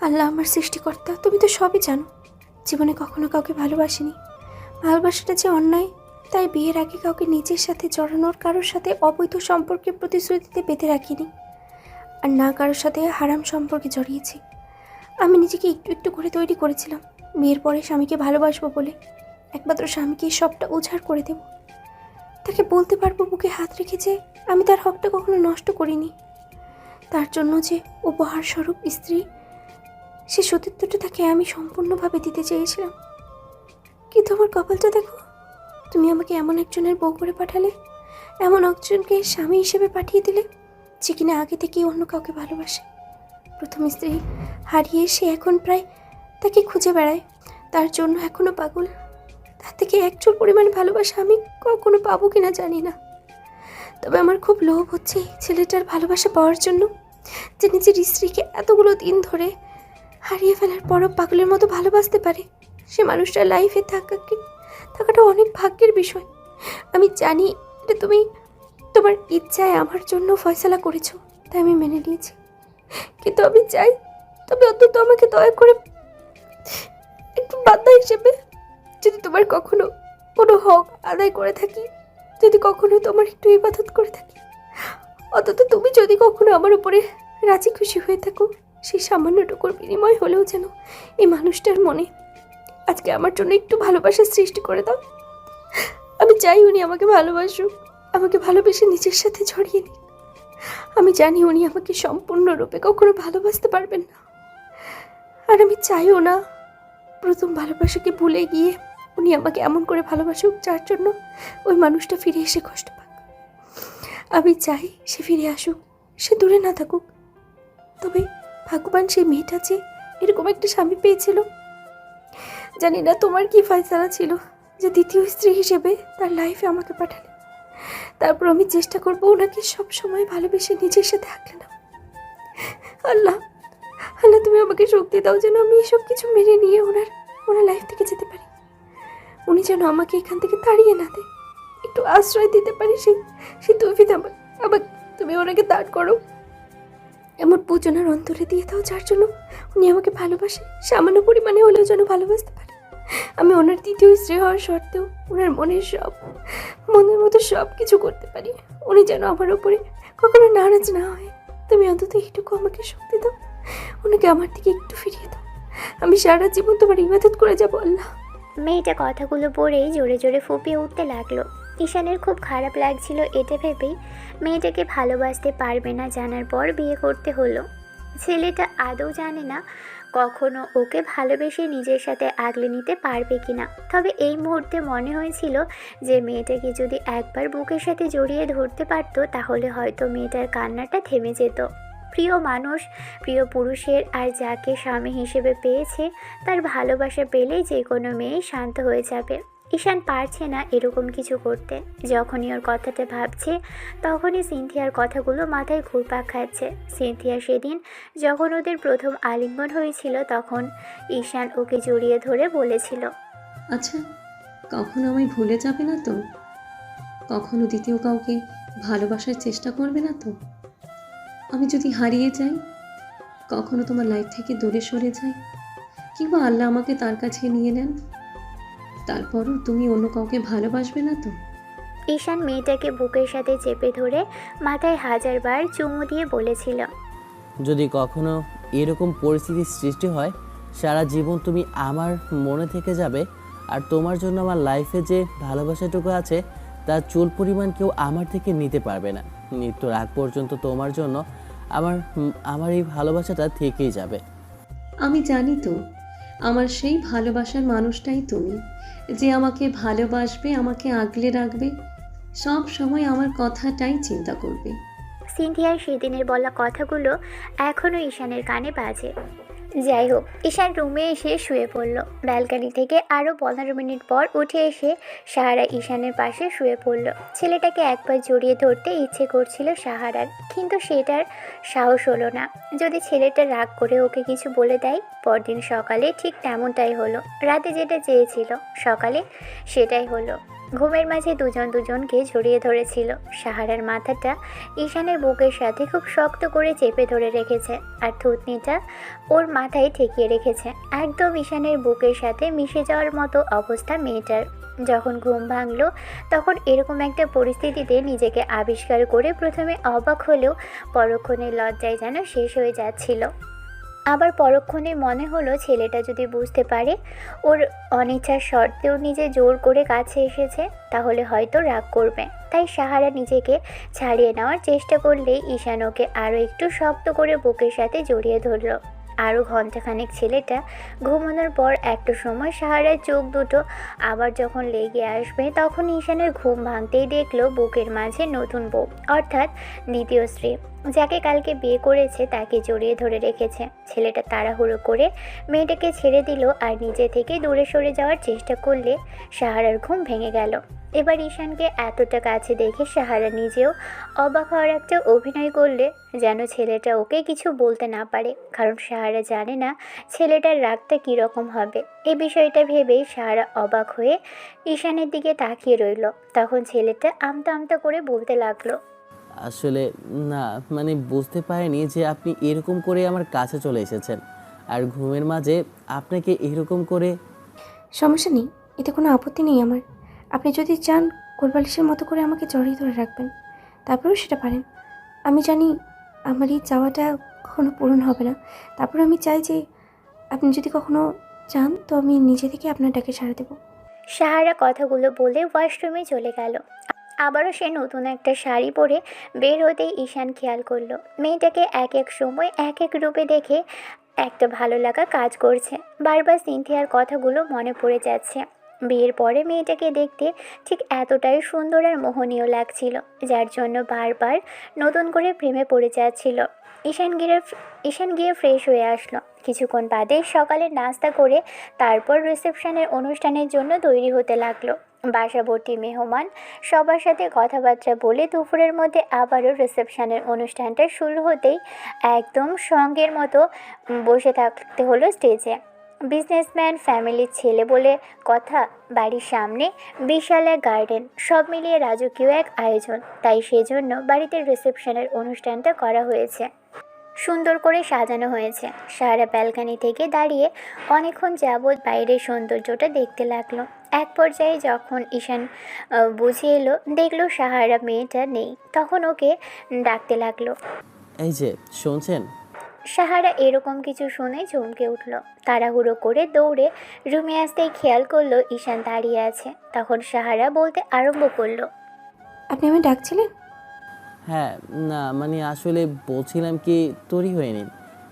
আল্লাহ আমার সৃষ্টিকর্তা, তুমি তো সবই জানো। জীবনে কখনো কাউকে ভালোবাসিনি। ভালোবাসাটা যে অন্যায়, তাই বিয়ের আগে কাউকে নিজের সাথে জড়ানোর, কারোর সাথে অবৈধ সম্পর্কের প্রতিশ্রুতিতে বেঁধে রাখিনি, আর না কারোর সাথে হারাম সম্পর্কে জড়িয়েছি। আমি নিজেকে একটু একটু করে তৈরি করেছিলাম বিয়ের পরে স্বামীকে ভালোবাসবো বলে, একমাত্র স্বামীকে সবটা উজাড় করে দেব। তাকে বলতে পারবো বুকে হাত রেখে যে আমি তার হকটা কখনো নষ্ট করিনি। তার জন্য যে উপহার স্বরূপ স্ত্রী, সে সতীত্বটা তাকে আমি সম্পূর্ণভাবে দিতে চেয়েছিলাম। কিন্তু আমার কপালটা দেখো, তুমি আমাকে এমন একজনের বউ করে পাঠালে, এমন একজনকে স্বামী হিসেবে পাঠিয়ে দিলে যে কিনা আগে থেকেই অন্য কাউকে ভালোবাসে। প্রথম স্ত্রী হারিয়ে সে এখন প্রায় তাকে খুঁজে বেড়ায়, তার জন্য এখনো পাগল। তার থেকে একচুল পরিমাণ ভালোবাসা আমি কখনো পাবো কিনা জানি না। তবে আমার খুব লোভ হচ্ছে এই ছেলেটার ভালোবাসা পাওয়ার জন্য, যে নিজের স্ত্রীকে এতগুলো দিন ধরে হারিয়ে ফেলার পরও পাগলের মতো ভালোবাসতে পারে। সে মানুষটার লাইফে থাকাটা অনেক ভাগ্যের বিষয়। আমি জানি এটা তুমি তোমার ইচ্ছায় আমার জন্য ফয়সালা করেছো, তাই আমি মেনে নিয়েছি। কিন্তু আমি চাই তবে অন্তত আমাকে দয়া করে একটু বান্দা হিসেবে, যদি তোমার কখনো কোনো হক আদায় করে থাকি, যদি কখনো তোমার একটু ইবাদত করে থাকি, অন্তত তুমি যদি কখনো আমার উপরে রাজি খুশি হয়ে থাকো, সেই সামান্যটুকুর বিনিময় হলেও যেন এই মানুষটার মনে আজকে আমার জন্য একটু ভালোবাসার সৃষ্টি করে দাও। আমি চাই উনি আমাকে ভালোবাসুক, আমাকে ভালোবেসে নিজের সাথে জড়িয়ে নিক। আমি জানি উনি আমাকে সম্পূর্ণরূপে কখনো ভালোবাসতে পারবেন না, আর আমি চাইও না প্রথম ভালোবাসাকে ভুলে গিয়ে উনি আমাকে এমন করে ভালোবাসুক যার জন্য ওই মানুষটা ফিরে এসে কষ্ট পাক। আমি চাই সে ফিরে আসুক, সে দূরে না থাকুক। তবে ভগবান সেই মেয়েটা যে এরকম একটা স্বামী পেয়েছিল। জানি না তোমার কি ফয়সালা ছিল যে দ্বিতীয় স্ত্রী হিসেবে তার লাইফে আমাকে পাঠালে। তারপর আমি চেষ্টা করবো ওনাকে সবসময় ভালোবেসে নিজের সাথে আঁকলে না। আল্লাহ আল্লাহ, তুমি আমাকে শক্তি দাও যেন আমি এসব কিছু মেনে নিয়ে ওনার লাইফ থেকে যেতে পারি। উনি যেন আমাকে এখান থেকে তাড়িয়ে না দেয়, একটু আশ্রয় দিতে পারি। সেই তৌফিক আবার তুমি ওনাকে দাঁড় করো, এমন পূজনার অন্তরে দিয়ে দাও যার জন্য উনি আমাকে ভালোবাসে, সামান্য পরিমাণে হলেও যেন ভালোবাসতে পারে। আমি ওনার দ্বিতীয় স্ত্রী হওয়ার সত্ত্বেও ওনার মনের মতো সব কিছু করতে পারি। উনি যেন আমার ওপরে কখনো নারাজ না হয়। তুমি অন্তত এইটুকু আমাকে শক্তি দাও, ওনাকে আমার দিকে একটু ফিরিয়ে দাও। আমি সারা জীবন তোমার ইবাদত করে যাবো আল্লাহ। মেয়েটা কথাগুলো পড়েই জোরে জোরে ফুঁপিয়ে উঠতে লাগলো। ঈশানের খুব খারাপ লাগছিল এটা ভেবেই মেয়েটাকে ভালোবাসতে পারবে না জানার পর বিয়ে করতে হলো। ছেলেটা আদৌ জানে না কখনো ওকে ভালোবেসে নিজের সাথে আগলে নিতে পারবে কিনা। তবে এই মুহূর্তে মনে হয়েছিল যে মেয়েটাকে যদি একবার বুকের সাথে জড়িয়ে ধরতে পারতো তাহলে হয়তো মেয়েটার কান্নাটা থেমে যেত। প্রিয় মানুষ, প্রিয় পুরুষের আর যাকে স্বামী হিসেবে পেয়েছে তার ভালোবাসা পেলেই যে কোনো মেয়ে শান্ত হয়ে যাবে। ঈশান পারছে না এরকম কিছু করতে। যখনই ওর কথাটা ভাবছে তখনই সিনথিয়ার কথাগুলো মাথায় ঘুরপাক খাচ্ছে। সিনথিয়া সেদিন যখন ওদের প্রথম আলিঙ্গন হয়েছিল তখন ঈশান ওকে জড়িয়ে ধরে বলেছিল, আচ্ছা, কখনো আমায় ভুলে যাবে না তো? কখনো দ্বিতীয় কাউকে ভালোবাসার চেষ্টা করবে না তো? আমি যদি হারিয়ে যাই, কখনো তোমার লাইফ থেকে দূরে সরে যাই, কিংবা আল্লাহ আমাকে তার কাছে নিয়ে নেন, তারপরও তুমি অন্য কাউকে ভালোবাসবে না তো? ঈশান মেয়েটাকে বুকের সাথে চেপে ধরে মাথায় হাজারবার চুমু দিয়ে বলেছিল, যদি কখনো এরকম পরিস্থিতির সৃষ্টি হয়, সারা জীবন তুমি আমার মনে থেকে যাবে। আর তোমার জন্য আমার লাইফে যে ভালোবাসাটুকু আছে তার চুল পরিমাণ কেউ আমার থেকে নিতে পারবে না। মৃত্যুর আগ পর্যন্ত তোমার জন্য আমার এই ভালোবাসাটা থেকেই যাবে। আমি জানি তো, আমার সেই ভালোবাসার মানুষটাই তুমি, যে আমাকে ভালোবাসবে, আমাকে আগলে রাখবে, সব সময় আমার কথাটাই চিন্তা করবে। সিনথিয়ার সেদিনের বলা কথাগুলো এখনও ঈশানের কানে বাজে। যাই হোক, ঈশান রুমে এসে শুয়ে পড়ল। ব্যালকনি থেকে আরও 15 মিনিট পর উঠে এসে সাহারা ঈশানের পাশে শুয়ে পড়ল। ছেলেটাকে একবার জড়িয়ে ধরতে ইচ্ছে করছিল সাহারার, কিন্তু সেটার সাহস হলো না। যদি ছেলেটা রাগ করে ওকে কিছু বলে দেয়। পরদিন সকালে ঠিক তেমনটাই হলো। রাতে যেটা চেয়েছিল সকালে সেটাই হলো। ঘুমের মাঝে দুজন দুজনকে জড়িয়ে ধরেছিল। সাহারার মাথাটা ঈশানের বুকের সাথে খুব শক্ত করে চেপে ধরে রেখেছে, আর থুতনিটা ওর মাথায় ঠেকিয়ে রেখেছে। একদম ঈশানের বুকের সাথে মিশে যাওয়ার মতো অবস্থা মেয়েটার। যখন ঘুম ভাঙলো তখন এরকম একটা পরিস্থিতিতে নিজেকে আবিষ্কার করে প্রথমে অবাক হলেও পরক্ষণের লজ্জায় যেন শেষ হয়ে যাচ্ছিল। আবার পরক্ষণে মনে হলো ছেলেটা যদি বুঝতে পারে ওর অনিচ্ছার সত্ত্বেও নিজে জোর করে কাছে এসেছে তাহলে হয়তো রাগ করবে। তাই সাহারা নিজেকে ছাড়িয়ে নেওয়ার চেষ্টা করলেই ঈশান ওকে আরও একটু শক্ত করে বুকের সাথে জড়িয়ে ধরল। আরও ঘন্টাখানেক ছেলেটা ঘুমানোর পর একটা সময় সাহারার চোখ দুটো আবার যখন লেগে আসবে তখন ঈশানের ঘুম ভাঙতেই দেখলো বুকের মাঝে নতুন বউ, অর্থাৎ দ্বিতীয় স্ত্রী, যাকে কালকে বিয়ে করেছে তাকে জড়িয়ে ধরে রেখেছে। ছেলেটা তাড়াহুড়ো করে মেয়েটাকে ছেড়ে দিল আর নিজে থেকে দূরে সরে যাওয়ার চেষ্টা করলে সাহারার ঘুম ভেঙে গেল। এবার ঈশানকে এতটা কাছে দেখে সাহারা নিজেও অবাক হওয়ার একটা অভিনয় করলে যেন ছেলেটা ওকে কিছু বলতে না পারে, কারণ সাহারা জানে না ছেলেটার রাগটা কীরকম হবে। এই বিষয়টা ভেবেই সাহারা অবাক হয়ে ঈশানের দিকে তাকিয়ে রইল। তখন ছেলেটা আমতা আমতা করে বলতে লাগলো, আসলে না, মানে বুঝতে পারিনি যে আপনি এরকম করে আমার কাছে চলে এসেছেন, আর ঘুমের মাঝে আপনাকে এরকম করে। সমস্যা নেই, এতে কোনো আপত্তি নেই আমার। আপনি যদি চান কোলবালিশের মতো করে আমাকে জড়িয়ে ধরে রাখবেন, তারপরেও সেটা পারেন। আমি জানি আমার এই চাওয়াটা কখনো পূরণ হবে না, তারপর আমি চাই যে আপনি যদি কখনো চান তো আমি নিজে থেকে আপনার ডাকে সাড়া দেবো। সাহারা কথাগুলো বলে ওয়াশরুমে চলে গেল। আবারও সে নতুন একটা শাড়ি পরে বের হতেই ঈশান খেয়াল করলো মেয়েটাকে এক এক সময় এক এক রূপে দেখে একটা ভালো লাগা কাজ করছে। বারবার সিনথিয়ার কথাগুলো মনে পড়ে যাচ্ছে। বিয়ের পরে মেয়েটাকে দেখতে ঠিক এতটাই সুন্দর আর মোহনীয় লাগছিল, যার জন্য বারবার নতুন করে প্রেমে পড়ে যাচ্ছিল। ঈশান গিয়ে ফ্রেশ হয়ে আসলো। কিছুক্ষণ বাদে সকালে নাস্তা করে তারপর রিসেপশনের অনুষ্ঠানের জন্য তৈরি হতে লাগলো। বাসাভর্তি মেহমান, সবার সাথে কথাবার্তা বলে দুপুরের মধ্যে আবারও রিসেপশনের অনুষ্ঠানটা শুরু হতেই একদম সঙ্গের মতো বসে থাকতে হলো স্টেজে। বিজনেসম্যান ফ্যামিলির ছেলে বলে কথা, বাড়ির সামনে বিশাল এক গার্ডেন, সব মিলিয়ে রাজকীয় এক আয়োজন। তাই সেজন্য বাড়িতে রিসেপশনের অনুষ্ঠানটা করা হয়েছে, সুন্দর করে সাজানো হয়েছে। সারা ব্যালকনি থেকে দাঁড়িয়ে অনেকক্ষণ যাবৎ বাইরের সৌন্দর্যটা দেখতে লাগলো। এক পর্যায়ে যখন ঈশান বুঝে এলো, দেখলো সাহারা মেয়েটা নেই, তখন ওকে ডাকতে লাগলো। এই যে শুনছেন? সাহারা এরকম কিছু শুনে চমকে উঠল। তাড়াহুড়ো করে দৌড়ে রুমে আসতেই খেয়াল করলো ঈশান দাঁড়িয়ে আছে। তখন সাহারা বলতে আরম্ভ করলো, আপনি আমায় ডাকছিলেন? হ্যাঁ, না মানে আসলে বলছিলাম কি, তৈরি হয়ে নিন,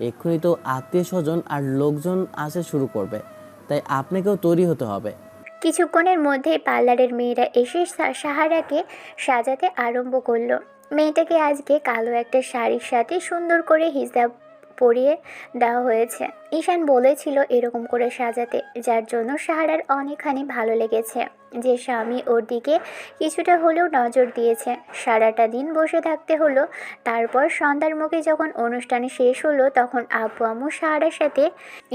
এক্ষুনি তো আত্মীয় স্বজন আর লোকজন আসা শুরু করবে, তাই আপনাকেও তৈরি হতে হবে। কিছুক্ষণের মধ্যেই পার্লারের মেয়েরা এসে সাহারাকে সাজাতে আরম্ভ করলো। মেয়েটাকে আজকে কালো একটা শাড়ির সাথে সুন্দর করে হিজাব পরিয়ে দেওয়া হয়েছে। ঈশান বলেছিল এরকম করে সাজাতে, যার জন্য সাহারার অনেকখানি ভালো লেগেছে যে স্বামী ওর দিকে কিছুটা হলেও নজর দিয়েছে। সারাটা দিন বসে থাকতে হলো। তারপর সন্ধ্যার মুখে যখন অনুষ্ঠান শেষ হলো তখন আব্বু আম্মু সাহারার সাথে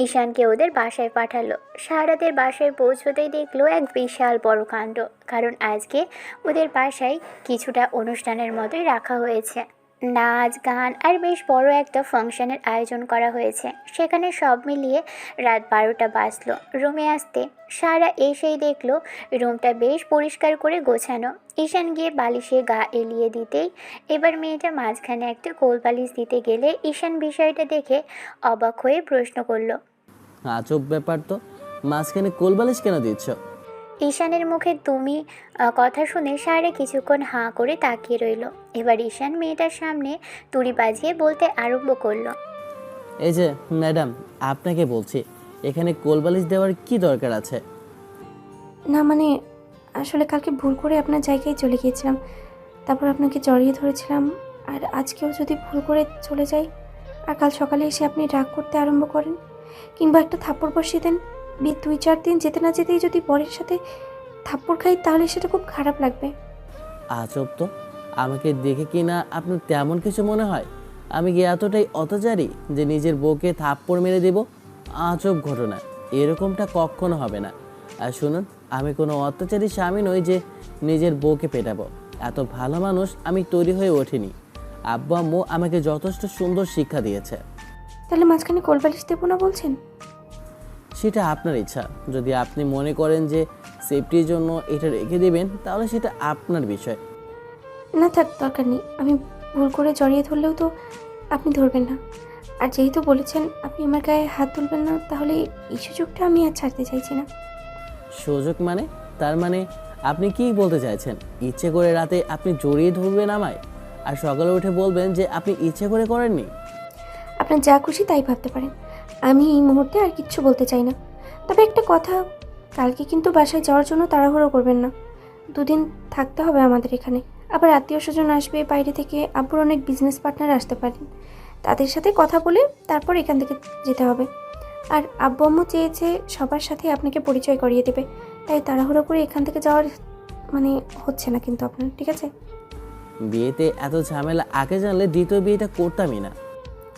ঈশানকে ওদের বাসায় পাঠালো। সাহারাদের বাসায় পৌঁছতেই দেখলো এক বিশাল বড় কাণ্ড, কারণ আজকে ওদের বাসায় কিছুটা অনুষ্ঠানের মতোই রাখা হয়েছে। নাচ গান আর বেশ বড় একটা ফাংশনের আয়োজন করা হয়েছে। সেখানে সব মিলিয়ে রাত 12টা বাজলো। রুমে আসতে সারা এসেই দেখলো রুমটা বেশ পরিষ্কার করে গোছানো। ঈশান গিয়ে বালিশে গা এলিয়ে দিতেই এবার মেয়েটা মাঝখানে একটা কোল বালিশ দিতে গেলে ঈশান বিষয়টা দেখে অবাক হয়ে প্রশ্ন করলো। আজব ব্যাপার তো, মাঝখানে কোলবালিশ কেন দিচ্ছ? ঈশানের মুখে তুমি কথা শুনে সারা কিছুক্ষণ হাঁ করে তাকিয়ে রইল। এবার ঈশান মেয়েটার সামনে তুড়ি বাজিয়ে বলতে আরম্ভ করলো। এই যে ম্যাডাম, আপনাকে বলছি, এখানে কোলবালিশ দেওয়ার কি দরকার আছে? না মানে আসলে কালকে ভুল করে আপনার জায়গায় চলে গিয়েছিলাম, তারপর আপনাকে জড়িয়ে ধরেছিলাম। আর আজকেও যদি ভুল করে চলে যাই আর কাল সকালে এসে আপনি রাগ করতে আরম্ভ করেন কিংবা একটা থাপ্পড় বসিয়ে দেন, 2-4 দিন যেতে না যেতেই যদি বরের সাথে থাপ্পড় খাই তাহলে সেটা খুব খারাপ লাগবে। আজব তো, আমাকে দেখে কি না আপনার তেমন কিছু মনে হয়? আমি কি এতটাই অত্যাচারী যে নিজের বউকে থাপ্পড় মেরে দেব? আজব ঘটনা, এরকমটা কখনো হবে না। আর শুনুন, আমি কোনো অত্যাচারী স্বামী নই যে নিজের বউকে পেটাবো। এত ভালো মানুষ আমি তৈরি হয়ে ওঠিনি। আব্বু আম্মু আমাকে যথেষ্ট সুন্দর শিক্ষা দিয়েছে। তাহলে মাঝখানে কোলবালিশ দেবো না বলছেন? সেটা আপনার ইচ্ছা। যদি আপনি মনে করেন যে সেফটির জন্য এটা রেখে দেবেন তাহলে সেটা আপনার বিষয়। না থাক, দরকার নেই। আমি ভুল করে জড়িয়ে ধরলেও তো আপনি ধরবেন না। আর যেহেতু বলেছেন আপনি আমার গায়ে হাত তুলবেন না, তাহলে এই সুযোগটা আমি আর ছাড়তে চাইছি না। সুযোগ মানে? তার মানে আপনি কি বলতে চাইছেন? ইচ্ছে করে রাতে আপনি জড়িয়ে ধরবেন আমায় আর সকালে উঠে বলবেন যে আপনি ইচ্ছে করে করেননি? আপনার যা খুশি তাই ভাবতে পারেন, আমি এই মুহূর্তে আর কিচ্ছু বলতে চাই না। তবে একটা কথা, কালকে কিন্তু বাসায় যাওয়ার জন্য তাড়াহুড়ো করবেন না। 2 দিন থাকতে হবে আমাদের এখানে। আবার আত্মীয় স্বজন আসবে বাইরে থেকে, আব্বুর অনেক বিজনেস পার্টনার আসতে পারেন, তাদের সাথে কথা বলে তারপর এখান থেকে যেতে হবে। আর আব্বু আম্মু চেয়েছে সবার সাথে আপনাকে পরিচয় করিয়ে দেবে, তাই তাড়াহুড়ো করে এখান থেকে যাওয়ার মানে হচ্ছে না কিন্তু আপনার, ঠিক আছে? বিয়েতে এত ঝামেলা আগে জানলে দ্বিতীয় বিয়েটা করতামই না।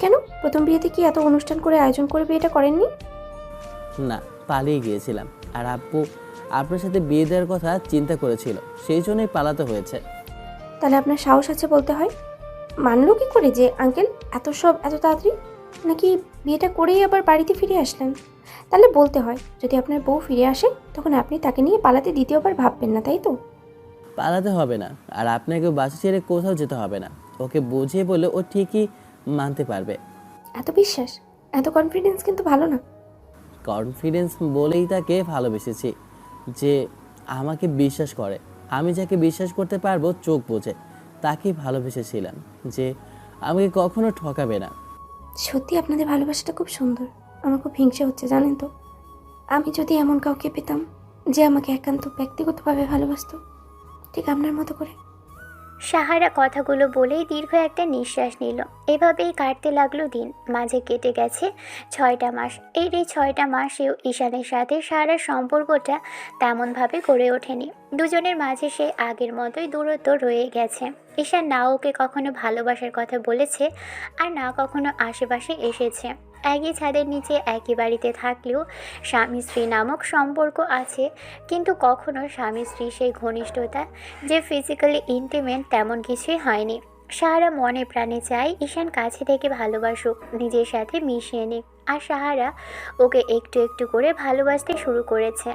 কেন, প্রথম বিয়েতে কি এত অনুষ্ঠান করে আয়োজন করে বিয়েটা করেননি? না, পালিয়ে গিয়েছিলাম। আর আব্বু আপনার সাথে বিয়ে দেওয়ার কথা চিন্তা করেছিল, সেই জন্যই পালাতে হয়েছে। তাহলে আপনার সাহস আছে বলতে হয়। মানলো কি করে যে আঙ্কেল এত সব এত তাড়াতাড়ি? নাকি বিয়েটা করেই আবার বাড়িতে ফিরে আসলেন? তাহলে বলতে হয়, যদি আপনার বউ ফিরে আসে তখন আপনি তাকে নিয়ে পালাতে দ্বিতীয়বার ভাববেন না, তাই তো? পালাতে হবে না, আর আপনাকে বাসা ছেড়ে কোথাও যেতে হবে না। ওকে বুঝিয়ে বলে ও ঠিকই মানতে পারবে। এত বিশ্বাস, এত কনফিডেন্স কিন্তু ভালো না। কনফিডেন্স বলেই তাকে ভালোবেসেছি, যে আমাকে বিশ্বাস করে। আমি যাকে বিশ্বাস করতে পারবো চোখ বুঝে, তাকেই ভালোবেসেছিলাম, যে আমাকে কখনো ঠকাবে না। সত্যি আপনাদের ভালোবাসাটা খুব সুন্দর। আমার খুব হিংসা হচ্ছে জানেন তো। আমি যদি এমন কাউকে পেতাম যে আমাকে একান্ত ব্যক্তিগতভাবে ভালোবাসতো, ঠিক আপনার মতো করে। সাহারা কথাগুলো বলেই দীর্ঘ একটা নিঃশ্বাস নিল। এভাবেই কাটতে লাগলো দিন। মাঝে কেটে গেছে 6টা মাস। এই 6টা মাসেও ঈশানের সাথে সাহারার সম্পর্কটা তেমনভাবে গড়ে ওঠেনি। দুজনের মাঝে সে আগের মতোই দূরত্ব রয়ে গেছে। ঈশান না ওকে কখনো ভালোবাসার কথা বলেছে আর না কখনো আশেপাশে এসেছে। একই ছাদের নিচে একই বাড়িতে থাকলেও স্বামী স্ত্রী নামক সম্পর্ক আছে, কিন্তু কখনো স্বামী স্ত্রী সেই ঘনিষ্ঠতা যে ফিজিক্যালি ইন্টিমেট তেমন কিছুই হয়নি। সাহারা মনে প্রাণে চায় ঈশান কাছে থেকে ভালোবাসুক, নিজের সাথে মিশিয়ে নিক। আর সাহারা ওকে একটু একটু করে ভালোবাসতে শুরু করেছে।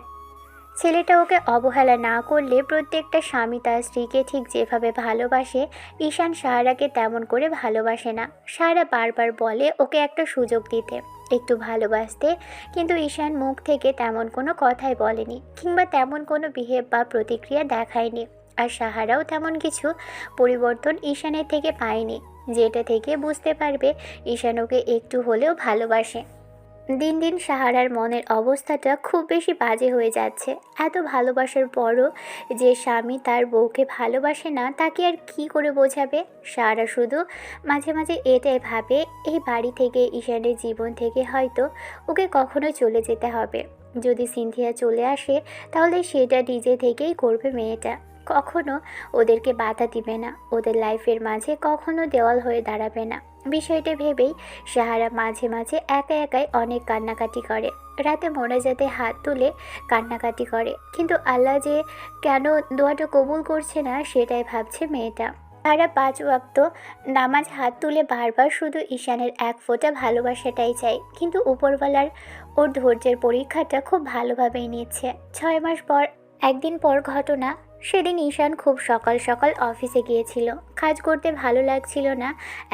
ছেলেটা ওকে অবহেলা না করলে প্রত্যেকটা স্বামী তার স্ত্রীকে ঠিক যেভাবে ভালোবাসে ঈশান সাহারাকে তেমন করে ভালোবাসে না। সাহারা বারবার বলে ওকে একটা সুযোগ দিতে, একটু ভালোবাসতে, কিন্তু ঈশান মুখ থেকে তেমন কোনো কথাই বলেনি কিংবা তেমন কোনো বিহেভ বা প্রতিক্রিয়া দেখায়নি। আর সাহারাও তেমন কিছু পরিবর্তন ঈশানের থেকে পায়নি, যেটা থেকে বুঝতে পারবে ঈশান ওকে একটু হলেও ভালোবাসে। দিন দিন সাহারার মনের অবস্থাটা খুব বেশি বাজে হয়ে যাচ্ছে। এত ভালোবাসার পরও যে স্বামী তার বউকে ভালোবাসে না তাকে আর কি করে বোঝাবে। সাহারা শুধু মাঝে মাঝে এটাই ভাবে, এই বাড়ি থেকে, ঈশানের জীবন থেকে হয়তো ওকে কখনো চলে যেতে হবে। যদি সিনথিয়া চলে আসে তাহলে সেটা নিজে থেকেই করবে মেয়েটা, কখনো ওদেরকে বাধা দিবে না, ওদের লাইফের মাঝে কখনো দেওয়াল হয়ে দাঁড়াবে না। বিষয়টা ভেবেই সাহারা মাঝে মাঝে একা একাই অনেক কান্নাকাটি করে। রাতে মোনাজাতে হাত তুলে কান্নাকাটি করে, কিন্তু আল্লাহ যে কেন দোয়াটা কবুল করছে না সেটাই ভাবছে মেয়েটা। সাহারা 5 ওয়াক্ত নামাজ হাত তুলে বারবার শুধু ঈশানের এক ফোঁটা ভালোবাসাটাই চাই, কিন্তু উপরওয়ালার ওর ধৈর্যের পরীক্ষাটা খুব ভালোভাবেই নিচ্ছে। 6 মাস পর একদিন পর ঘটনা। সেদিন ঈশান খুব সকাল সকাল অফিসে গিয়েছিল। কাজ করতে ভালো লাগছিল না।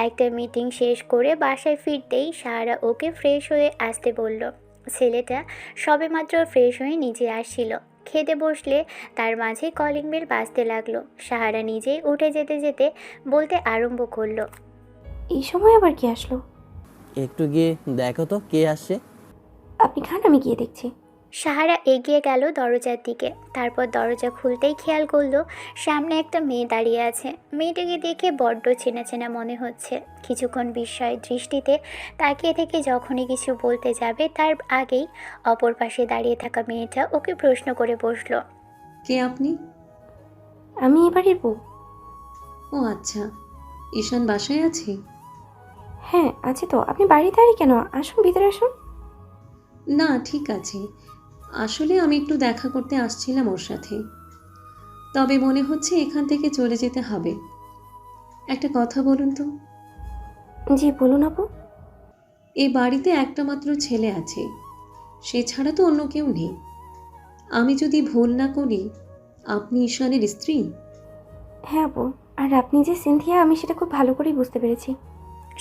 একটা মিটিং শেষ করে বাসায় ফিরতেই সাহারা ওকে ফ্রেশ হয়ে আসতে বলল। ছেলেটা সবেমাত্র ফ্রেশ হয়ে নিচে আসছিল। খেতে বসলে তার মাঝে কলিং বেল বাজতে লাগলো। সাহারা নিজেই উঠে যেতে যেতে বলতে আরম্ভ করলো, এই সময় আবার কি আসলো? একটু গিয়ে দেখো তো কে আসছে। আপনি খান, আমি গিয়ে দেখছি। সাহারা এগিয়ে গেল দরজার দিকে। তারপর দরজা খুলতেই খেয়াল করলো সামনে একটা মেয়ে দাঁড়িয়ে আছে। মেয়েটাকে দেখে বড্ড চেনা চেনা মনে হচ্ছে। কিছুক্ষণ বিস্ময় দৃষ্টিতে তাকিয়ে থেকে যখনই কিছু বলতে যাবে তার আগেই অপর পাশে দাঁড়িয়ে থাকা মেয়েটা ওকে প্রশ্ন করে বসলো। কে আপনি? আমি এ বাড়ির বউ। ও আচ্ছা, ঈশান বাসায় আছে? হ্যাঁ আছে তো। আপনি বাড়িতে দাঁড়িয়ে কেন? আসুন, ভিতরে আসুন। না ঠিক আছে, আসলে আমি একটু দেখা করতে আসছিলাম ওর সাথে, তবে মনে হচ্ছে এখান থেকে চলে যেতে হবে। একটা কথা বলুন তো, জি বলুন আপু। এই বাড়িতে একটা মাত্র ছেলে আছে, সে ছাড়া তো অন্য কেউ নেই। আমি যদি ভুল না করি আপনি ঈশানের স্ত্রী? হ্যাঁ আপু, আর আপনি যে সিনথিয়া আমি সেটা খুব ভালো করেই বুঝতে পেরেছি।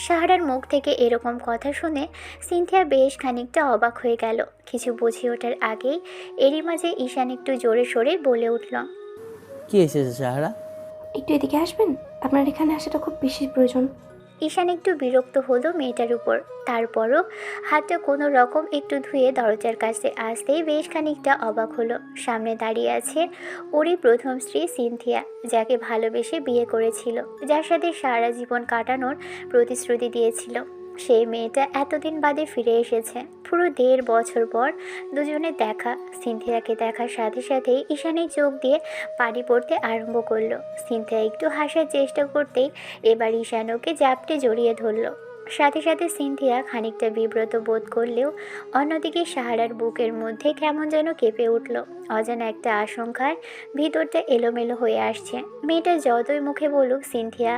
সাহারার মুখ থেকে এরকম কথা শুনে সিনথিয়া বেশ খানিকটা অবাক হয়ে গেল। কিছু বুঝে ওঠার আগেই এরই মাঝে ঈশান একটু জোরে সোরে বলে উঠল, কি এসেছে সাহারা? একটু এদিকে আসবেন, আপনার এখানে আসাটা খুব বেশি প্রয়োজন। ঈশান একটু বিরক্ত হলো মেয়েটার উপর। তারপরও হাতটা কোনো রকম একটু ধুয়ে দরজার কাছে আসতেই বেশ খানিকটা অবাক হলো। সামনে দাঁড়িয়ে আছে ওরই প্রথম স্ত্রী সিনথিয়া, যাকে ভালোবেসে বিয়ে করেছিল, যার সাথে সারা জীবন কাটানোর প্রতিশ্রুতি দিয়েছিল। সেই মেয়েটা এতদিন বাদে ফিরে এসেছে। পুরো 1.5 বছর পর দুজনের দেখা। সিনথিয়াকে দেখার সাথে সাথেই ঈশানের চোখ দিয়ে পানি পড়তে আরম্ভ করলো। সিনথিয়া একটু হাসার চেষ্টা করতেই এবার ঈশান ওকে জাপটে জড়িয়ে ধরল। সাথে সাথে সিনথিয়া খানিকটা বিব্রত বোধ করলেও অন্যদিকে সাহারার বুকের মধ্যে কেমন যেন কেঁপে উঠল। অজানা একটা আশঙ্কায় ভিতরটা এলোমেলো হয়ে আসছে। মেয়েটা যতই মুখে বলুক সিনথিয়া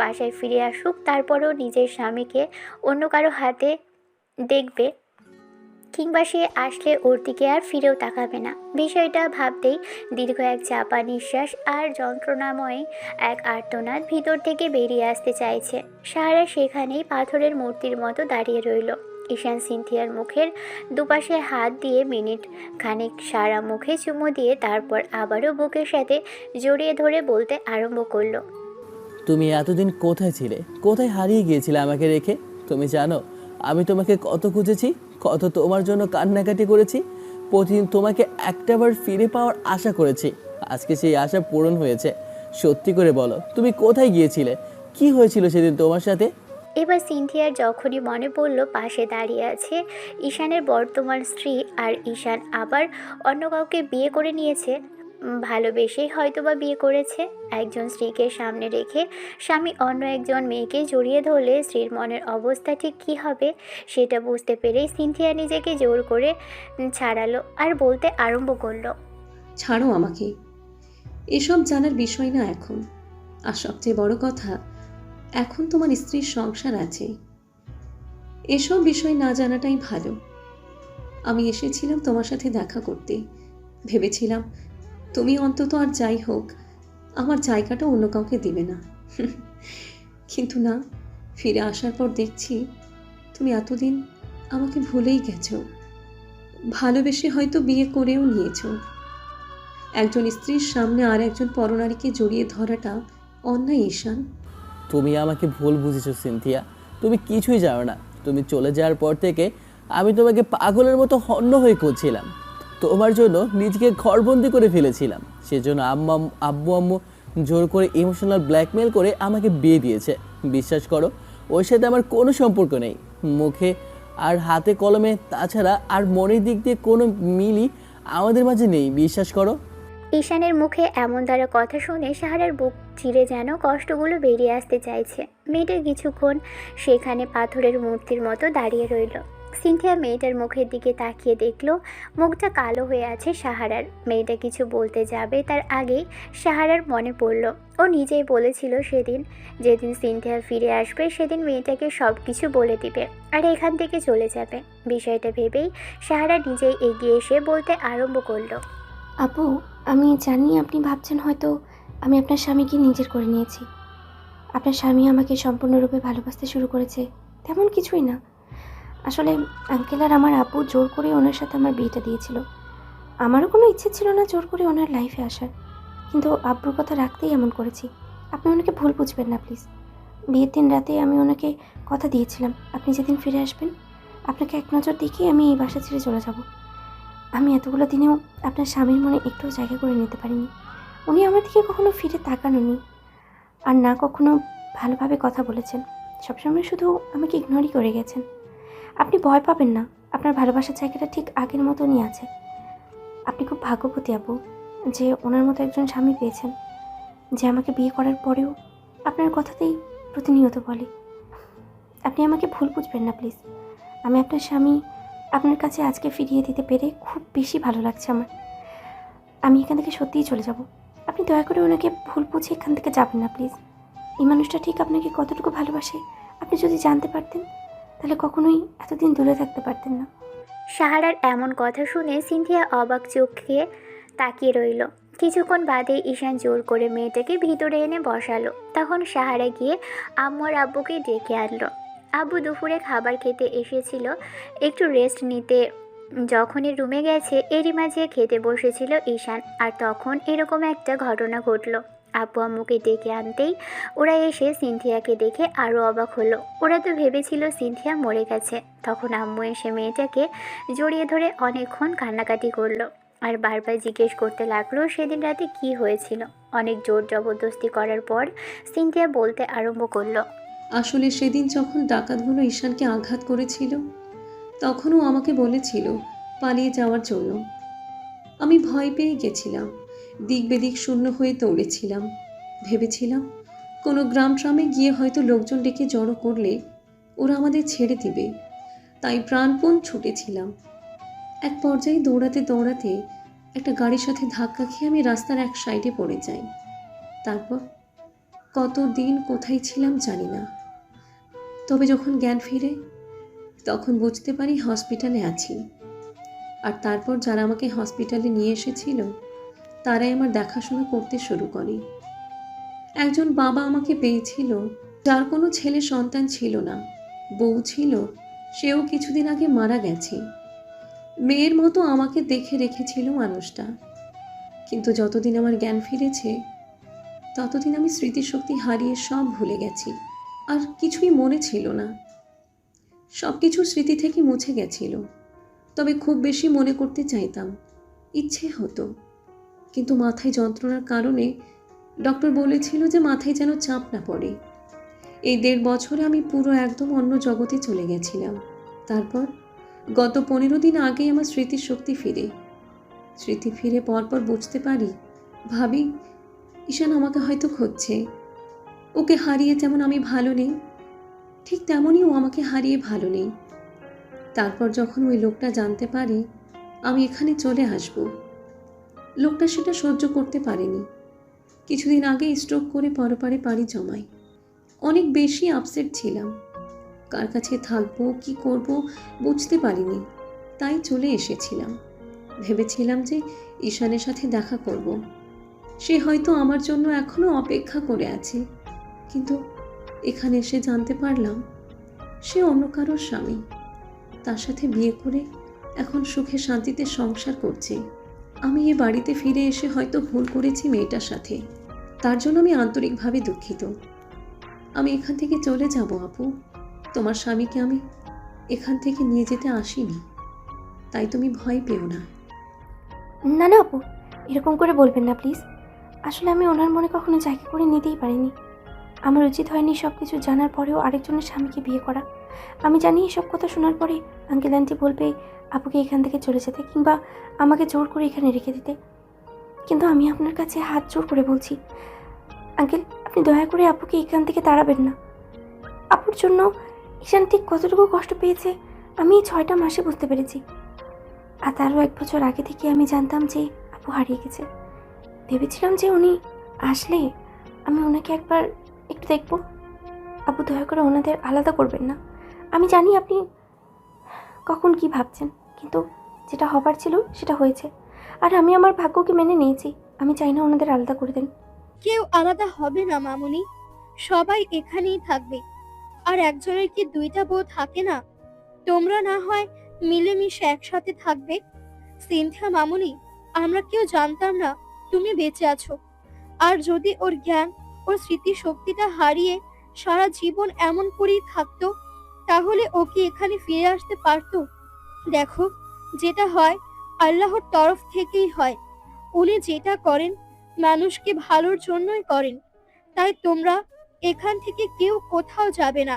বাসায় ফিরে আসুক, তারপরও নিজের স্বামীকে অন্য কারো হাতে দেখবে, কিংবা সে আসলে ওর দিকে আর ফিরেও তাকাবে না। বিষয়টা ভাবতেই দীর্ঘ এক চাপা নিঃশ্বাস আর যন্ত্রণাময় এক আর্তনাদ ভিতর থেকে বেরিয়ে আসতে চাইছে। সাহারা সেখানেই পাথরের মূর্তির মতো দাঁড়িয়ে রইল। ঈশান সিনথিয়ার মুখের দুপাশে হাত দিয়ে মিনিট খানিক সারা মুখে চুমু দিয়ে তারপর আবারও বুকের সাথে জড়িয়ে ধরে বলতে আরম্ভ করলো, তুমি এতদিন কোথায় ছিলে? কোথায় হারিয়ে গিয়েছিলে আমাকে রেখে? তুমি জানো আমি তোমাকে কত খুঁজেছি, কত তোমার জন্য কান্নাকাটি করেছি। প্রতিদিন তোমাকে একটাবার ফিরে পাওয়ার আশা করেছি। আজকে সেই আশা পূরণ হয়েছে। সত্যি করে বলো, তুমি কোথায় গিয়েছিলে? কি হয়েছিল সেদিন তোমার সাথে? এবার সিনথিয়ার যখনই মনে পড়ল পাশে দাঁড়িয়ে আছে ঈশানের বর্তমান স্ত্রী, আর ঈশান আবার অন্য কাউকে বিয়ে করে নিয়েছে, ভালোবেসেই হয়তোবা বিয়ে করেছে। একজন স্ত্রীকে সামনে রেখে স্বামী অন্য একজন মেয়েকে জড়িয়ে ধরলে স্ত্রীর মনের অবস্থা ঠিক কী হবে সেটা বুঝতে পেরেই সিনথিয়া নিজেকে জোর করে ছাড়ালো আর বলতে আরম্ভ করলো, ছাড়ো আমাকে, এসব জানার বিষয় না এখন। আর সবচেয়ে বড় কথা, এখন তোমার স্ত্রীর সংসার আছে, এসব বিষয় না জানাটাই ভালো। আমি এসেছিলাম তোমার সাথে দেখা করতে, ভেবেছিলাম তুমি অন্তত আর যাই হোক আমার জায়গাটা অন্য কাউকে দিবে না। কিন্তু না, ফিরে আসার পর দেখছি তুমি এতদিন আমাকে ভুলেই গেছো। ভালোবেসে হয়তো বিয়ে করেও নিয়েছো। একজন স্ত্রীর সামনে আর একজন পরনারীকে জড়িয়ে ধরাটা অন্যায় ঈশান। তুমি আমাকে ভুল বুঝেছো সিনথিয়া। তুমি কিছুই জানো না। তুমি চলে যাওয়ার পর থেকে আমি তোমাকে পাগলের মতো হন্য হয়ে খুঁজছিলাম। তোমার জন্য নিজেকে ঘরবন্দি করে ফেলেছিলাম। সেজন্য আব্বু আম্মু জোর করে ইমোশনাল ব্ল্যাকমেল করে আমাকে বিয়ে দিয়েছে। বিশ্বাস করো, ওর সাথে আমার কোনো সম্পর্ক নেই, মুখে আর হাতে কলমে। তাছাড়া আর মনের দিক দিয়ে কোনো মিলই আমাদের মাঝে নেই, বিশ্বাস করো। ঈশানের মুখে এমন দ্বারা কথা শুনে সাহারার বুক চিরে যেন কষ্টগুলো বেরিয়ে আসতে চাইছে। মেয়েটা কিছুক্ষণ সেখানে পাথরের মূর্তির মতো দাঁড়িয়ে রইল। সিনথিয়া মেয়েটার মুখের দিকে তাকিয়ে দেখলো মুখটা কালো হয়ে আছে সাহারার। মেয়েটা কিছু বলতে যাবে তার আগেই সাহারার মনে পড়ল ও নিজেই বলেছিল সেদিন, যেদিন সিনথিয়া ফিরে আসবে সেদিন মেয়েটাকে সব কিছু বলে দিবে আর এখান থেকে চলে যাবে। বিষয়টা ভেবেই সাহারা নিজেই এগিয়ে এসে বলতে আরম্ভ করলো, আপু, আমি জানি আপনি ভাবছেন হয়তো আমি আপনার স্বামীকে নিজের করে নিয়েছি। আপনার স্বামী আমাকে সম্পূর্ণরূপে ভালোবাসতে শুরু করেছে তেমন কিছুই না। আসলে আঙ্কেল আর আমার আপু জোর করে ওনার সাথে আমার বিয়েটা দিয়েছিল। আমারও কোনো ইচ্ছে ছিল না জোর করে ওনার লাইফে আসার, কিন্তু আব্বুর কথা রাখতেই এমন করেছি। আপনি ওনাকে ভুল বুঝবেন না প্লিজ। বিয়ের দিন রাতে আমি ওনাকে কথা দিয়েছিলাম আপনি যেদিন ফিরে আসবেন আপনাকে এক নজর দেখেই আমি এই বাসা ছেড়ে চলে যাব। আমি এতগুলো দিনেও আপনার স্বামীর মনে একটুও জায়গা করে নিতে পারিনি। উনি আমার দিকে কখনো ফিরে তাকানোনি আর না কখনো ভালোভাবে কথা বলেছেন। সবসময় শুধু আমাকে ইগনোরই করে গেছেন। আপনি ভয় পাবেন না, আপনার ভালোবাসার জায়গাটা ঠিক আগের মতনই আছে। আপনি খুব ভাগ্যবতী আপু যে ওনার মতো একজন স্বামী পেয়েছেন, যে আমাকে বিয়ে করার পরেও আপনার কথাতেই প্রতিনিয়ত বলে। আপনি আমাকে ভুল বুঝবেন না প্লিজ। আমি আপনার স্বামী আপনার কাছে আজকে ফিরিয়ে দিতে পেরে খুব বেশি ভালো লাগছে আমার। আমি এখান থেকে সত্যিই চলে যাব। আপনি দয়া করে ওনাকে ভুল বুঝে এখান থেকে যাবেন না প্লিজ। এই মানুষটা ঠিক আপনাকে কতটুকু ভালোবাসে আপনি যদি জানতে পারতেন তাহলে কখনোই এতদিন দূরে থাকতে পারতেন না। সাহারার এমন কথা শুনে সিনথিয়া অবাক চোখে তাকিয়ে রইল। কিছুক্ষণ বাদে ঈশান জোর করে মেয়েটাকে ভিতরে এনে বসালো। তখন সাহারা গিয়ে আম্মু আর আব্বুকে ডেকে আনলো। আব্বু দুপুরে খাবার খেতে এসেছিল, একটু রেস্ট নিতে যখনই রুমে গেছে এরই মাঝে খেতে বসেছিল ঈশান। আর তখন এরকম একটা ঘটনা ঘটলো। আব্বু আম্মুকে ডেকে আনতেই ওরা এসে সিনথিয়াকে দেখে আরও অবাক হলো। ওরা তো ভেবেছিল সিনথিয়া মরে গেছে। তখন আম্মু এসে মেয়েটাকে জড়িয়ে ধরে অনেকক্ষণ কান্নাকাটি করলো আর বারবার জিজ্ঞেস করতে লাগলো সেদিন রাতে কি হয়েছিল। অনেক জোর জবরদস্তি করার পর সিনথিয়া বলতে আরম্ভ করলো, আসলে সেদিন যখন ডাকাতগুলো ঈশানকে আঘাত করেছিল তখনও আমাকে বলেছিল পালিয়ে যাওয়ার জন্য। আমি ভয় পেয়ে গেছিলাম, দিক বেদিক শূন্য হয়ে দৌড়েছিলাম। ভেবেছিলাম কোনো গ্রাম ট্রামে গিয়ে হয়তো লোকজন ডেকে জড়ো করলে ওরা আমাদের ছেড়ে দিবে, তাই প্রাণপণ ছুটেছিলাম। এক পর্যায়ে দৌড়াতে দৌড়াতে একটা গাড়ির সাথে ধাক্কা খেয়ে আমি রাস্তার এক সাইডে পড়ে যাই। তারপর কতদিন কোথায় ছিলাম জানি না। তবে যখন জ্ঞান ফিরে তখন বুঝতে পারি হসপিটালে আছি। আর তারপর যারা আমাকে হসপিটালে নিয়ে এসেছিল তারাই আমার দেখাশোনা করতে শুরু করে। একজন বাবা আমাকে পেয়েছিল যার কোনো ছেলে সন্তান ছিল না, বউ ছিল, সেও কিছুদিন আগে মারা গেছে। মেয়ের মতো আমাকে দেখে রেখেছিল মানুষটা। কিন্তু যতদিন আমার জ্ঞান ফিরেছে ততদিন আমি স্মৃতিশক্তি হারিয়ে সব ভুলে গেছি। আর কিছুই মনে ছিল না, সব কিছু স্মৃতি থেকে মুছে গেছিল। তবে খুব বেশি মনে করতে চাইতাম, ইচ্ছে হতো, কিন্তু মাথায় যন্ত্রণার কারণে ডক্টর বলেছিল যে মাথায় যেন চাপ না পড়ে। এই 1.5 বছরে আমি পুরো একদম অন্য জগতে চলে গেছিলাম। তারপর গত 15 দিন আগেই আমার স্মৃতিশক্তি ফিরে পরপর বুঝতে পারি, ভাবি ঈশান আমাকে হয়তো খুঁজছে। ওকে হারিয়ে যেমন আমি ভালো নেই, ঠিক তেমনই ও আমাকে হারিয়ে ভালো নেই। তারপর যখন ওই লোকটা জানতে পারে আমি এখানে চলে আসব, লোকটা সেটা সহ্য করতে পারেনি। কিছুদিন আগে স্ট্রোক করে পরপারে পাড়ি জমায়। অনেক বেশি আপসেট ছিলাম, কার কাছে থাকবো কি করব বুঝতে পারিনি, তাই চলে এসেছিলাম। ভেবেছিলাম যে ঈশানের সাথে দেখা করব, সে হয়তো আমার জন্য এখনো অপেক্ষা করে আছে। কিন্তু এখানে এসে জানতে পারলাম সে অন্য কারোর স্বামী, তার সাথে বিয়ে করে এখন সুখে শান্তিতে সংসার করছে। আমি এ বাড়িতে ফিরে এসে হয়তো ভুল করেছি মেয়েটার সাথে, তার জন্য আমি আন্তরিকভাবে দুঃখিত। আমি এখান থেকে চলে যাব আপু, তোমার স্বামীকে আমি এখান থেকে নিয়ে যেতে আসিনি, তাই তুমি ভয় পেও না। না না আপু, এরকম করে বলবেন না প্লিজ। আসলে আমি ওনার মনে কখনো জায়গা করে নিতেই পারিনি। আমার উচিত হয়নি সব কিছু জানার পরেও আরেকজনের স্বামীকে বিয়ে করা। আমি জানি এসব কথা শোনার পরে আঙ্কেল আন্টি বলবে আপুকে এখান থেকে চলে যেতে, কিংবা আমাকে জোর করে এখানে রেখে দিতে। কিন্তু আমি আপনার কাছে হাত জোর করে বলছি, আঙ্কেল আপনি দয়া করে আপুকে এখান থেকে তাড়াবেন না। আপুর জন্য ঈশান ঠিক কতটুকু কষ্ট পেয়েছে আমি এই 6টা মাসে বুঝতে পেরেছি। আর তারও 1 বছর আগে থেকে আমি জানতাম যে আপু হারিয়ে গেছে। ভেবেছিলাম যে উনি আসলে আমি ওনাকে একবার একটু দেখব। আপু দয়া করে ওনাদের আলাদা করবেন না। আমি জানি আপনি কখন কি ভাবছেন, কিন্তু যেটা হবার ছিল সেটা হয়েছে। আর আমি আমার ভাগ্যকে মেনে নিয়েছি। আমি চাই না ওনাদের আলাদা করে দেন। কেউ আলাদা হবে না মামুনি, সবাই এখানেই থাকবে। আর একজনের কি 2টা বউ থাকে না? তোমরা না হয় মিলেমিশে একসাথে থাকবে। সিনথিয়া মামুনি, আমরা কেউ জানতাম না তুমি বেঁচে আছো। আর যদি ওর জ্ঞান, ওর স্মৃতি শক্তিটা হারিয়ে সারা জীবন এমন করেই থাকতো, তাহলে ও কি এখানে ফিরে আসতে পারতো? দেখো, যেটা হয় আল্লাহর তরফ থেকেই হয়। উনি যেটা করেন মানুষকে ভালোর জন্যই করেন। তাই তোমরা এখান থেকে কেউ কোথাও যাবে না,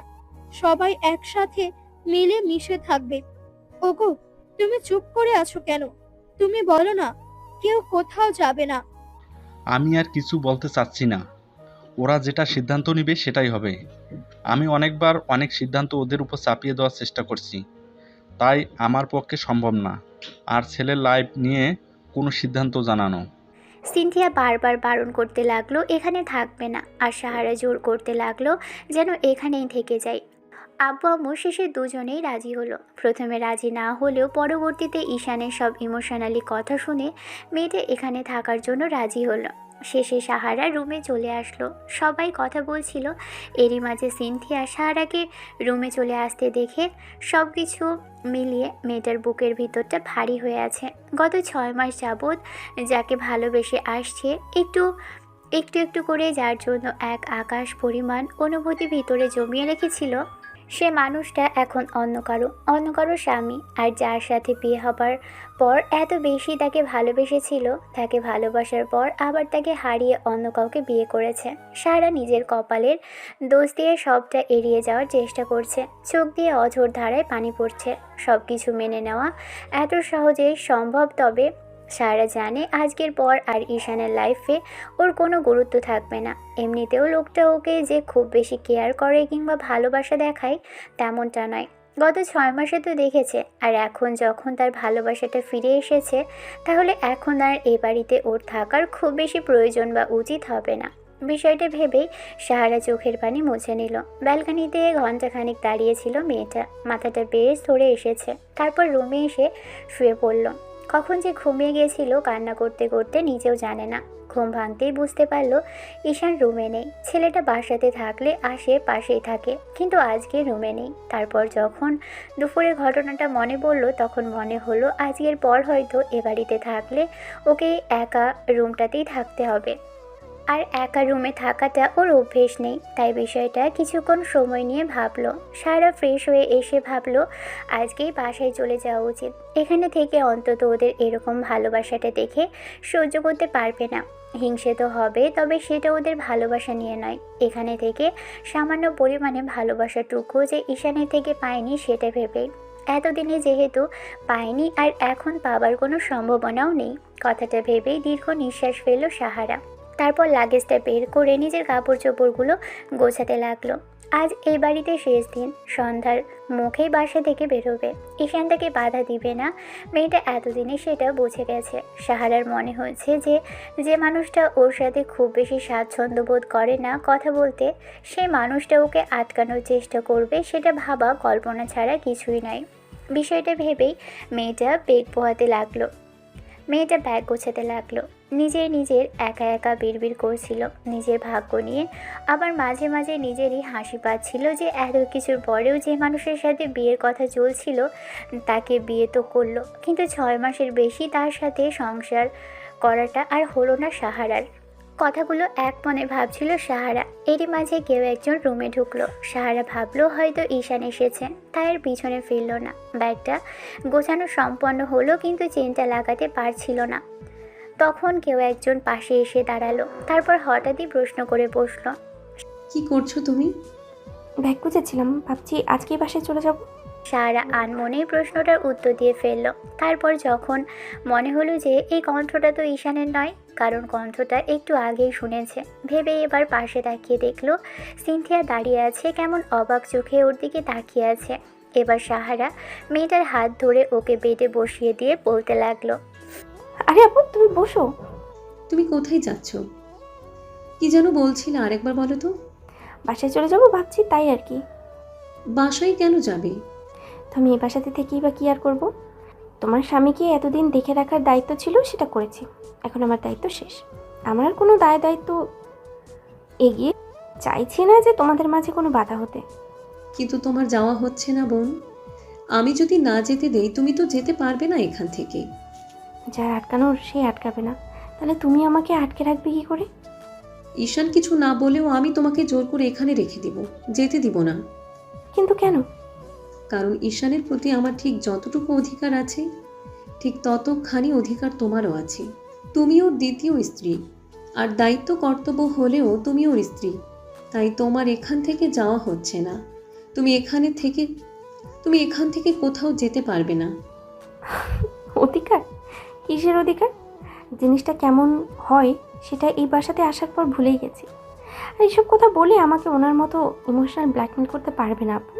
সবাই একসাথে মিলে মিশে থাকবে। ওগো, তুমি চুপ করে আছো কেন? তুমি বলো না, কেউ কোথাও যাবে না। আমি আর কিছু বলতে চাচ্ছি না। ওরা যেটা সিদ্ধান্ত নেবে সেটাই হবে। আমি অনেকবার অনেক সিদ্ধান্ত ওদের উপর চাপিয়ে দেওয়ার চেষ্টা করছি, তাই আমার পক্ষে সম্ভব না আর ছেলের লাইফ নিয়ে কোনো সিদ্ধান্ত জানানো। সিনথিয়া বারবার বারণ করতে লাগলো এখানে থাকবে না, আর সাহারা জোর করতে লাগলো যেন এখানেই থেকে যায়। আব্বু আম্মু শেষে দুজনেই রাজি হলো। প্রথমে রাজি না হলেও পরবর্তীতে ঈশানের সব ইমোশনালি কথা শুনে মেয়েটা এখানে থাকার জন্য রাজি হলো। শেষে সাহারা রুমে চলে আসলো। সবাই কথা বলছিল, এরই মাঝে সিনথিয়া সাহারাকে রুমে চলে আসতে দেখে সব কিছু মিলিয়ে মেয়েটার বুকের ভিতরটা ভারী হয়ে আছে। গত 6 মাস যাবৎ যাকে ভালোবেসে আসছে, একটু একটু একটু করে, যার জন্য এক আকাশ পরিমাণ অনুভূতি ভিতরে জমিয়ে রেখেছিল, সে মানুষটা এখন অন্য কারো স্বামী। আর যার সাথে বিয়ে হবার পর এত বেশি তাকে ভালোবেসেছিল, তাকে ভালোবাসার পর আবার তাকে হারিয়ে অন্য কাউকে বিয়ে করেছে। সারা নিজের কপালের দোষ দিয়ে সবটা এড়িয়ে যাওয়ার চেষ্টা করছে, চোখ দিয়ে অঝোর ধারায় পানি পড়ছে। সব কিছু মেনে নেওয়া এত সহজেই সম্ভব, তবে সারা জানে আজকের পর আর ঈশানের লাইফে ওর কোনো গুরুত্ব থাকবে না। এমনিতেও লোকটা ওকে যে খুব বেশি কেয়ার করে কিংবা ভালোবাসা দেখায় তেমনটা নয়। গত 6 মাসে তো দেখেছে, আর এখন যখন তার ভালোবাসাটা ফিরে এসেছে, তাহলে এখন আর এ বাড়িতে ওর থাকার খুব বেশি প্রয়োজন বা উচিত হবে না। বিষয়টা ভেবেই সাহারা চোখের পানি মুছে নিল। ব্যালকনিতে ঘন্টাখানিক দাঁড়িয়েছিল মেয়েটা, মাথাটা বেশ ধরে এসেছে। তারপর রুমে এসে শুয়ে পড়ল। কখন যে ঘুমিয়ে গিয়েছিল কান্না করতে করতে নিজেও জানে না। ঘুম ভাঙতেই বুঝতে পারলো ঈশান রুমে নেই। ছেলেটা বাসাতে থাকলে আসে পাশেই থাকে, কিন্তু আজকে রুমে নেই। তারপর যখন দুপুরে ঘটনাটা মনে পড়ল, তখন মনে হলো আজকের পর হয়তো এ বাড়িতে থাকলে ওকে একা রুমটাতেই থাকতে হবে। আর একা রুমে থাকাটা ওর অভ্যেস নেই, তাই বিষয়টা কিছুক্ষণ সময় নিয়ে ভাবলো। সারা ফ্রেশ হয়ে এসে ভাবলো আজকেই বাসায় চলে যাওয়া উচিত। এখানে থেকে অন্তত ওদের এরকম ভালোবাসাটা দেখে সহ্য করতে পারবে না। হিংসে তো হবে, তবে সেটা ওদের ভালোবাসা নিয়ে নয়। এখানে থেকে সামান্য পরিমাণে ভালোবাসাটুকু যে ঈশানের থেকে পায়নি সেটা ভেবেই। এতদিনে যেহেতু পায়নি, আর এখন পাবার কোনো সম্ভাবনাও নেই, কথাটা ভেবেই দীর্ঘ নিঃশ্বাস ফেলল সাহারা। তারপর লাগেজটা বের করে নিজের কাপড় চোপড়গুলো গোছাতে লাগলো। আজ এই বাড়িতে শেষ দিন, সন্ধ্যার মুখেই বাসা থেকে বেরোবে। ঈশান তাকে বাধা দিবে না, মেয়েটা এতদিনে সেটা বুঝে গেছে। সাহারার মনে হচ্ছে যে মানুষটা ওর সাথে খুব বেশি স্বাচ্ছন্দ্য বোধ করে না কথা বলতে, সেই মানুষটা ওকে আটকানোর চেষ্টা করবে, সেটা ভাবা কল্পনা ছাড়া কিছুই নয়। বিষয়টা ভেবেই মেয়েটা ব্যাগ গোছাতে লাগলো। নিজের একা একা বিড়বিড় করছিল নিজের ভাগ্য নিয়ে। আবার মাঝে মাঝে নিজেরই হাসি পাচ্ছিল যে এত কিছুর পরেও যে মানুষের সাথে বিয়ের কথা চলছিল, তাকে বিয়ে তো করলো, কিন্তু 6 মাসের বেশি তার সাথে সংসার করাটা আর হলো না সাহারার। কথাগুলো এক মনে ভাবছিল সাহারা। এরই মাঝে কেউ একজন রুমে ঢুকলো। সাহারা ভাবলো হয়তো ঈশান এসেছে, তাই আর পিছনে ফিরল না। ব্যাগটা গোছানো সম্পন্ন হলো, কিন্তু চেনটা লাগাতে পারছিল না। তখন কেউ একজন পাশে এসে দাঁড়ালো, তারপর হঠাৎই প্রশ্ন করে বসলো। কি করছো তুমি? ব্যাগ গুছাচ্ছিলাম, ভাবছি আজকেই বাসায় চলে যাব। সাহারা আনমনেই প্রশ্নটার উত্তর দিয়ে ফেলল। তারপর যখন মনে হলো যে এই কণ্ঠটা তো ঈশানের নয়, কারণ কণ্ঠটা একটু আগেই শুনেছে, ভেবে এবার পাশে তাকিয়ে দেখলো সিনথিয়া দাঁড়িয়ে আছে, কেমন অবাক চোখে ওর দিকে তাকিয়ে আছে। এবার সাহারা মেয়েটার হাত ধরে ওকে বেডে বসিয়ে দিয়ে বলতে লাগলো। আরে আপু, তুমি বসো। তুমি কোথায় যাচ্ছ? কি যেন বলছিলে, আরেকবার বলো তো। বাসায় চলে যাব ভাবছি, তাই আর কি। বাসায় কেন যাবে? তো আমি এই বাসাতে থেকেই বা কী আর করবো? তোমার স্বামীকে এতদিন দেখে রাখার দায়িত্ব ছিল, সেটা করেছি। এখন আমার দায়িত্ব শেষ। আমার আর কোনো দায়িত্ব এগিয়ে চাইছি না যে তোমাদের মাঝে কোনো বাধা হতে। কিন্তু তোমার যাওয়া হচ্ছে না বোন। আমি যদি না যেতে দেই, তুমি তো যেতে পারবে না এখান থেকে। যার আটকানোর সে আটকাবে না, তাহলে তুমি আমাকে আটকে রাখবে কী করে? ঈশান কিছু না বলেও আমি তোমাকে জোর করে এখানে রেখে দিব, যেতে দিব না। কিন্তু কেন? কারণ ঈশানের প্রতি আমার ঠিক যতটুকু অধিকার আছে, ঠিক ততখানি অধিকার তোমারও আছে। তুমি ওর দ্বিতীয় স্ত্রী, আর দায়িত্ব কর্তব্য হলেও তুমি ওর স্ত্রী। তাই তোমার এখান থেকে যাওয়া হচ্ছে না। তুমি এখান থেকে কোথাও যেতে পারবে না। অধিকার? কিসের অধিকার? জিনিসটা কেমন হয় সেটা এই বাসাতে আসার পর ভুলেই গেছি। আর এইসব কথা বলে আমাকে ওনার মতো ইমোশনাল ব্ল্যাকমেল করতে পারবে না আপু।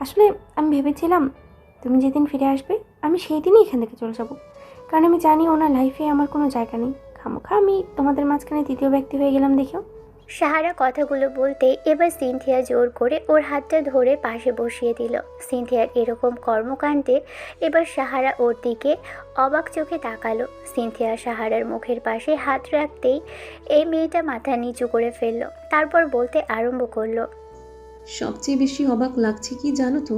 আসলে আমি ভেবেছিলাম তুমি যেদিন ফিরে আসবে আমি সেই দিনই এখান থেকে চলে যাব, কারণ আমি জানি ওনার লাইফে আমার কোনো জায়গা নেই। খামোখা আমি তোমাদের মাঝখানে তৃতীয় ব্যক্তি হয়ে গেলাম দেখেও। সাহারা কথাগুলো বলতে এবার সিনথিয়া জোর করে ওর হাতটা ধরে পাশে বসিয়ে দিল। সিনথিয়ার এরকম কর্মকাণ্ডে এবার সাহারা ওর দিকে অবাক চোখে তাকালো। সিনথিয়া সাহারার মুখের পাশে হাত রাখতেই এই মেয়েটা মাথা নিচু করে ফেলল, তারপর বলতে আরম্ভ করলো। সবচেয়ে বেশি অবাক লাগছে কি জানো তো?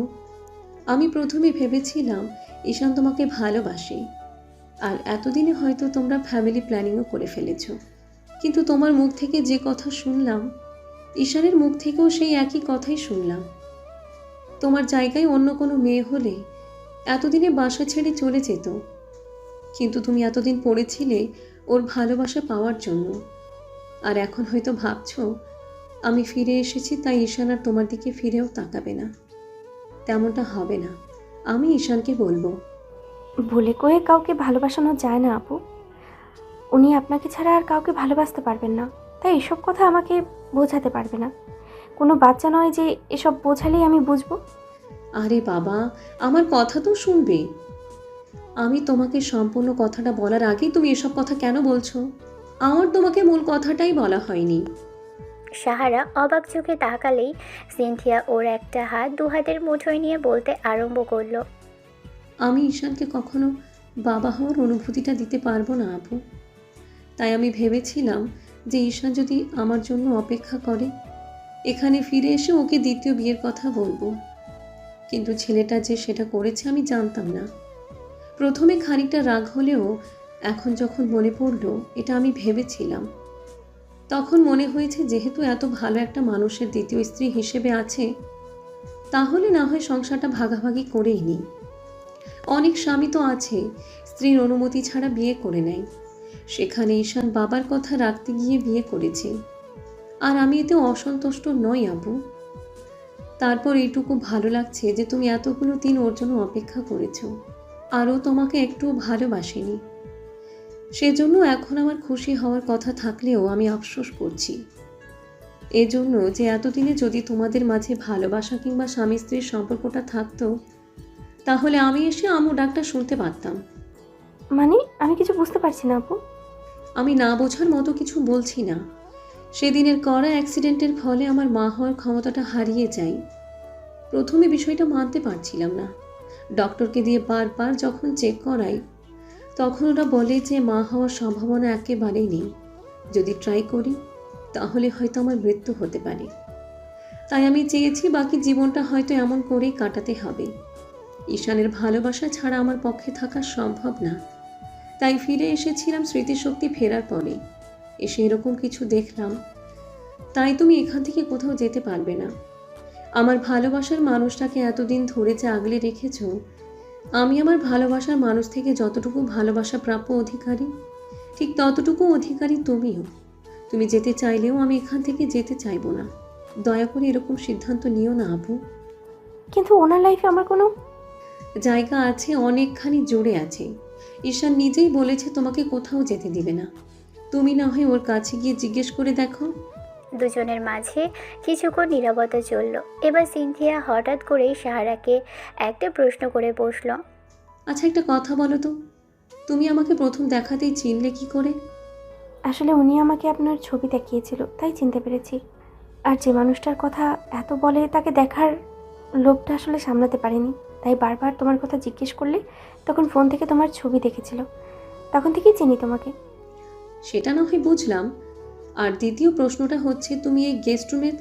আমি প্রথমে ভেবেছিলাম ঈশান তোমাকে ভালোবাসে, আর এতদিনে হয়তো তোমরা ফ্যামিলি প্ল্যানিংও করে ফেলেছ। কিন্তু তোমার মুখ থেকে যে কথা শুনলাম, ঈশানের মুখ থেকেও সেই একই কথাই শুনলাম। তোমার জায়গায় অন্য কোনো মেয়ে হলে এতদিনে বাসা ছেড়ে চলে যেত, কিন্তু তুমি এতদিন পড়েছিলে ওর ভালোবাসা পাওয়ার জন্য। আর এখন হয়তো ভাবছো আমি ফিরে এসেছি তাই ঈশান আর তোমার দিকে ফিরেও তাকাবে না। তেমনটা হবে না। আমি ঈশানকে বলবো। বলে কয়ে কাউকে ভালোবাসানো যায় না আপু। উনি আপনাকে ছাড়া আর কাউকে ভালোবাসতে পারবেন না, তাই এসব কথা আমাকে বোঝাতে পারবে না। কোনো বাচ্চা নয় যে এসব বোঝালেই আমি বুঝবো। আরে বাবা, আমার কথা তো শুনবে। আমি তোমাকে সম্পূর্ণ কথাটা বলার আগেই তুমি এসব কথা কেন বলছো? আমার তোমাকে মূল কথাটাই বলা হয়নি। সাহারা অবাক চোখে তাকালেই সিনথিয়া ওর একটা হাত দু হাতের মুঠোয় নিয়ে বলতে আরম্ভ করলো। আমি ঈশানকে কখনো বাবা হওয়ার অনুভূতিটা দিতে পারবো না আপু। তাই আমি ভেবেছিলাম যে ঈশান যদি আমার জন্য অপেক্ষা করে, এখানে ফিরে এসে ওকে দ্বিতীয় বিয়ের কথা বলবো। কিন্তু ছেলেটা যে সেটা করেছে আমি জানতাম না। প্রথমে খানিকটা রাগ হলেও এখন যখন মনে পড়লো এটা আমি ভেবেছিলাম, তখন মনে হয়েছে যেহেতু এত ভালো একটা মানুষের দ্বিতীয় স্ত্রী হিসেবে আছে, তাহলে না হয় সংসারটা ভাগাভাগি করেই নিই। অনেক স্বামী তো আছে স্ত্রীর অনুমতি ছাড়া বিয়ে করে নেয়। সেখানে ঈশান বাবার কথা রাখতে গিয়ে বিয়ে করেছে, আর আমি এতে অসন্তুষ্ট নই আপু। তারপর এইটুকু ভালো লাগছে যে তুমি এতগুলো দিন ওর জন্য অপেক্ষা করেছো, আরও তোমাকে একটু ভালোবাসেনি। সেজন্য এখন আমার খুশি হওয়ার কথা থাকলেও আমি আফসোস করছি এজন্য যে এতদিনে যদি তোমাদের মাঝে ভালোবাসা কিংবা স্বামী স্ত্রীর সম্পর্কটা থাকতো, তাহলে আমি এসে আম্মু ডাকটা শুনতে পারতাম। মানে আমি কিছু বুঝতে পারছি না আপু। আমি না বোঝার মতো কিছু বলছি না। সেদিনের করা অ্যাক্সিডেন্টের ফলে আমার মা হওয়ার ক্ষমতাটা হারিয়ে যাই। প্রথমে বিষয়টা মানতে পারছিলাম না। ডক্টরকে দিয়ে বারবার যখন চেক করাই, তখন ওরা বলে যে মা হওয়ার সম্ভাবনা একেবারেই নেই। যদি ট্রাই করি তাহলে হয়তো আমার মৃত্যু হতে পারে। তাই আমি চেয়েছি বাকি জীবনটা হয়তো এমন করেই কাটাতে হবে। ঈশানের ভালোবাসা ছাড়া আমার পক্ষে থাকা সম্ভব না। তাই ফিরে এসেছিলাম স্মৃতিশক্তি ফেরার পরে। এসে এরকম কিছু দেখলাম, তাই তুমি এখান থেকে কোথাও যেতে পারবে না। আমার ভালোবাসার মানুষটাকে এতদিন ধরে যে আগলে রেখেছো, আমি আমার ভালোবাসার মানুষ থেকে যতটুকু ভালোবাসা প্রাপ্য অধিকারী, ঠিক ততটুকু অধিকারী তুমিও। তুমি যেতে চাইলেও আমি এখান থেকে যেতে চাইবো না। দয়া করে এরকম সিদ্ধান্ত নিও না আপু। কিন্তু ওনার লাইফে আমার কোনো জায়গা আছে, অনেকখানি জোরে আছে। ঈশান নিজেই বলেছে তোমাকে কোথাও যেতে দিবে না। তুমি না হয় ওর কাছে গিয়ে জিজ্ঞেস করে দেখো। দুজনের মাঝে কিছুক্ষণ নীরবতা চলল। এবার সিনথিয়া হঠাৎ করেই সাহারাকে একটা প্রশ্ন করে বসল। আচ্ছা, একটা কথা বলো তো, তুমি আমাকে প্রথম দেখাতেই চিনলে কি করে? আসলে উনি আমাকে আপনার ছবি দেখিয়েছিল, তাই চিনতে পেরেছি। আর যে মানুষটার কথা এত বলে তাকে দেখার লোভটা আসলে সামলাতে পারিনি, তাই বারবার তোমার কথা জিজ্ঞেস করলে তখন ফোন থেকে তোমার ছবি দেখেছিল, তখন থেকেই চিনি তোমাকে। সেটা না হয় বুঝলাম। আর দ্বিতীয় প্রশ্নটা হচ্ছে, তুমি এই গেস্ট রুমে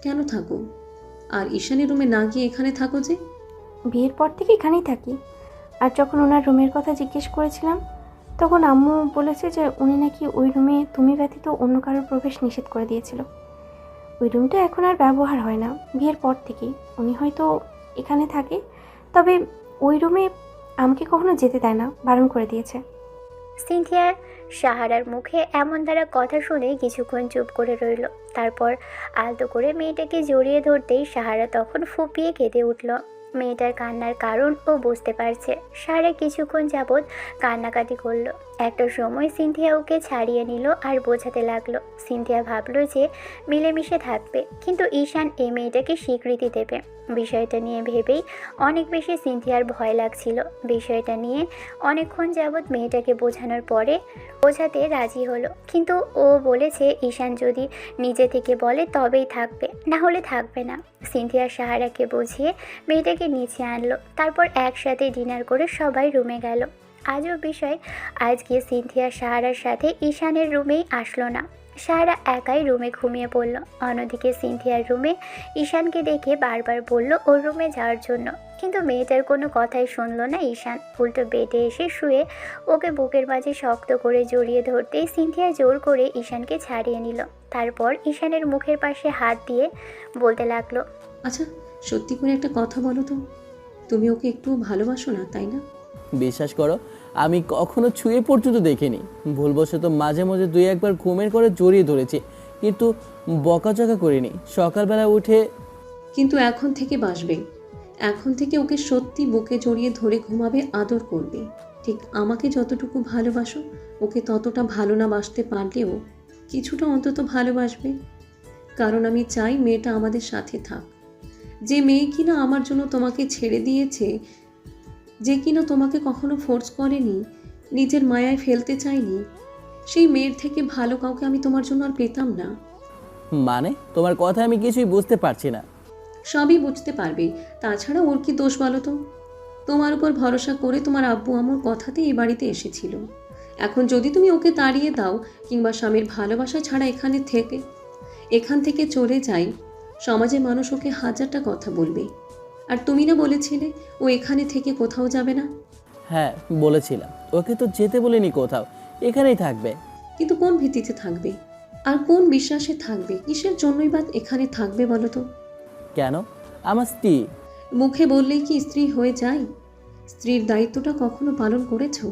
কেন থাকো? আর ঈশানের রুমে না গিয়ে এখানে থাকো যে? বিয়ের পর থেকে এখানেই থাকি। আর যখন ওনার রুমের কথা জিজ্ঞেস করেছিলাম তখন আম্মু বলেছে যে উনি নাকি ওই রুমে তুমি ব্যতীত অন্য কারোর প্রবেশ নিষেধ করে দিয়েছিল। ওই রুমটা এখন আর ব্যবহার হয় না বিয়ের পর থেকেই। উনি হয়তো এখানে থাকে, তবে ওই রুমে আমাকে কখনো যেতে দেয় না, বারণ করে দিয়েছে। সিনথিয়ার সাহারার মুখে এমন দ্বারা কথা শুনে কিছুক্ষণ চুপ করে রইল। তারপর আলতো করে মেয়েটাকে জড়িয়ে ধরতেই সাহারা তখন ফুপিয়ে কেঁদে উঠল। মেয়েটার কান্নার কারণ ও বুঝতে পারছে। সাহারা কিছুক্ষণ যাবৎ কান্নাকাটি করলো। একটা সময় সিনথিয়া ওকে ছাড়িয়ে নিল আর বোঝাতে লাগলো। সিনথিয়া ভাবলো যে মিলেমিশে থাকবে, কিন্তু ঈশান এই মেয়েটাকে স্বীকৃতি দেবে। বিষয়টা নিয়ে ভেবেই অনেক বেশি সিনথিয়ার ভয় লাগছিল। বিষয়টা নিয়ে অনেকক্ষণ যাবৎ মেয়েটাকে বোঝানোর পরে বোঝাতে রাজি হলো, কিন্তু ও বলেছে ঈশান যদি নিজে থেকে বলে তবেই থাকবে, না হলে থাকবে না। সিনথিয়া সাহারাকে বুঝিয়ে মেয়েটাকে নিচে আনলো। তারপর একসাথে ডিনার করে সবাই রুমে গেল। আজও বিষয়, আজকে সিনথিয়া সাহারার সাথে ঈশানের রুমেই আসলো না। সাহারা একাই রুমে ঘুমিয়ে পড়ল। অন্যদিকে সিনথিয়ার রুমে ঈশানকে দেখে বারবার বলল ওর রুমে যাওয়ার জন্য, কিন্তু মেয়েটার কোনো কথাই শুনল না ঈশান। উল্টো বেডে এসে শুয়ে ওকে বুকের মাঝে শক্ত করে জড়িয়ে ধরতেই সিনথিয়া জোর করে ঈশানকে ছাড়িয়ে নিল। তারপর ঈশানের মুখের পাশে হাত দিয়ে বলতে লাগলো, আচ্ছা, সত্যি করে একটা কথা বলো তো, তুমি ওকে একটু ভালোবাসো না, তাই না? বিশ্বাস করো, আমি কখনো ছুঁয়ে পর্যন্ত দেখিনি। ভুলবশত মাঝে মাঝে দুই একবার ঘুমের করে জড়িয়ে ধরেছি, কিন্তু বকাঝকা করিনি। সকালবেলা উঠে কিন্তু এখন থেকে বাসবে। এখন থেকে ওকে সত্যি বুকে জড়িয়ে ধরে ঘুমাবে, আদর করবে। ঠিক আমাকে যতটুকু ভালোবাসো, ওকে ততটা ভালো না বাসতে পারলেও কিছুটা অন্তত ভালোবাসবে। কারণ আমি চাই মেয়েটা আমাদের সাথে থাক। যে মেয়ে কিনা আমার জন্য তোমাকে ছেড়ে দিয়েছে, যে কিনা তোমাকে কখনো ফোর্স করেনি, নিজের মায়ায় ফেলতে চায়নি, সেই মেয়ের থেকে ভালো কাউকে আমি তোমার জন্য আর পেতাম না। মানে তোমার কথা আমি কিছুই বুঝতে পারছি না। সবই বুঝতে পারবে। তাছাড়া ওর কি দোষ বলো তো? তোমার উপর ভরসা করে তোমার আব্বু আমার কথাতে এই বাড়িতে এসেছিল। এখন যদি তুমি ওকে তাড়িয়ে দাও কিংবা স্বামীর ভালোবাসা ছাড়া এখান থেকে চলে যাই, সমাজে মানুষ ওকে হাজারটা কথা বলবে। আর তুমি না বলেছিলে ও এখানে থেকে কোথাও যাবে না? হ্যাঁ বলেছিলাম, ওকে তো যেতে বলিনি কোথাও, এখানেই থাকবে। কিন্তু কোন ভিত্তিতে থাকবে? আর কোন বিশ্বাসে থাকবে? কিসের জন্যই বা এখানে থাকবে বলো তো? কেন? আমার স্ত্রী। মুখে বললেই কি স্ত্রী হয়ে যায়? স্ত্রীর দায়িত্বটা কখনো পালন করেছো?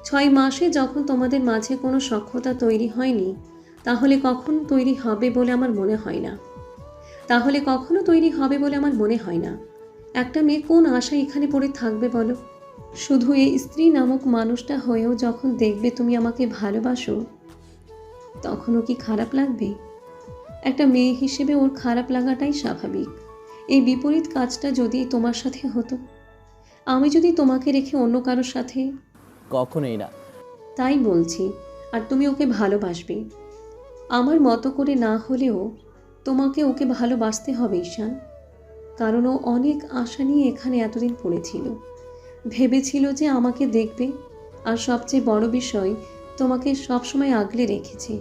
6 মাসে যখন তোমাদের মাঝে কোনো সখ্যতা তৈরি হয়নি, তাহলে কখনো তৈরি হবে বলে আমার মনে হয় না। একটা মেয়ে কোন আশায় এখানে পড়ে থাকবে বলো? শুধু এই স্ত্রী নামক মানুষটা হয়েও যখন দেখবে তুমি আমাকে ভালোবাসো, তখনও কি খারাপ লাগবে? একটা মেয়ে হিসেবে ওর খারাপ লাগাটাই স্বাভাবিক। এই বিপরীত কাজটা যদি তোমার সাথে হতো, আমি যদি তোমাকে রেখে অন্য কারোর সাথে। কখনোই না। তাই বলছি, আর তুমি ওকে ভালোবাসবে। আমার মতো করে না হলেও তোমাকে ওকে ভালোবাসতে হবে ঈশান। কারণ ও অনেক আশা নিয়ে এখানে এতদিন পড়েছিল, ভেবেছিল যে আমাকে দেখবে, আর সবচেয়ে বড় বিষয় তোমাকে সবসময় আগলে রেখেছে।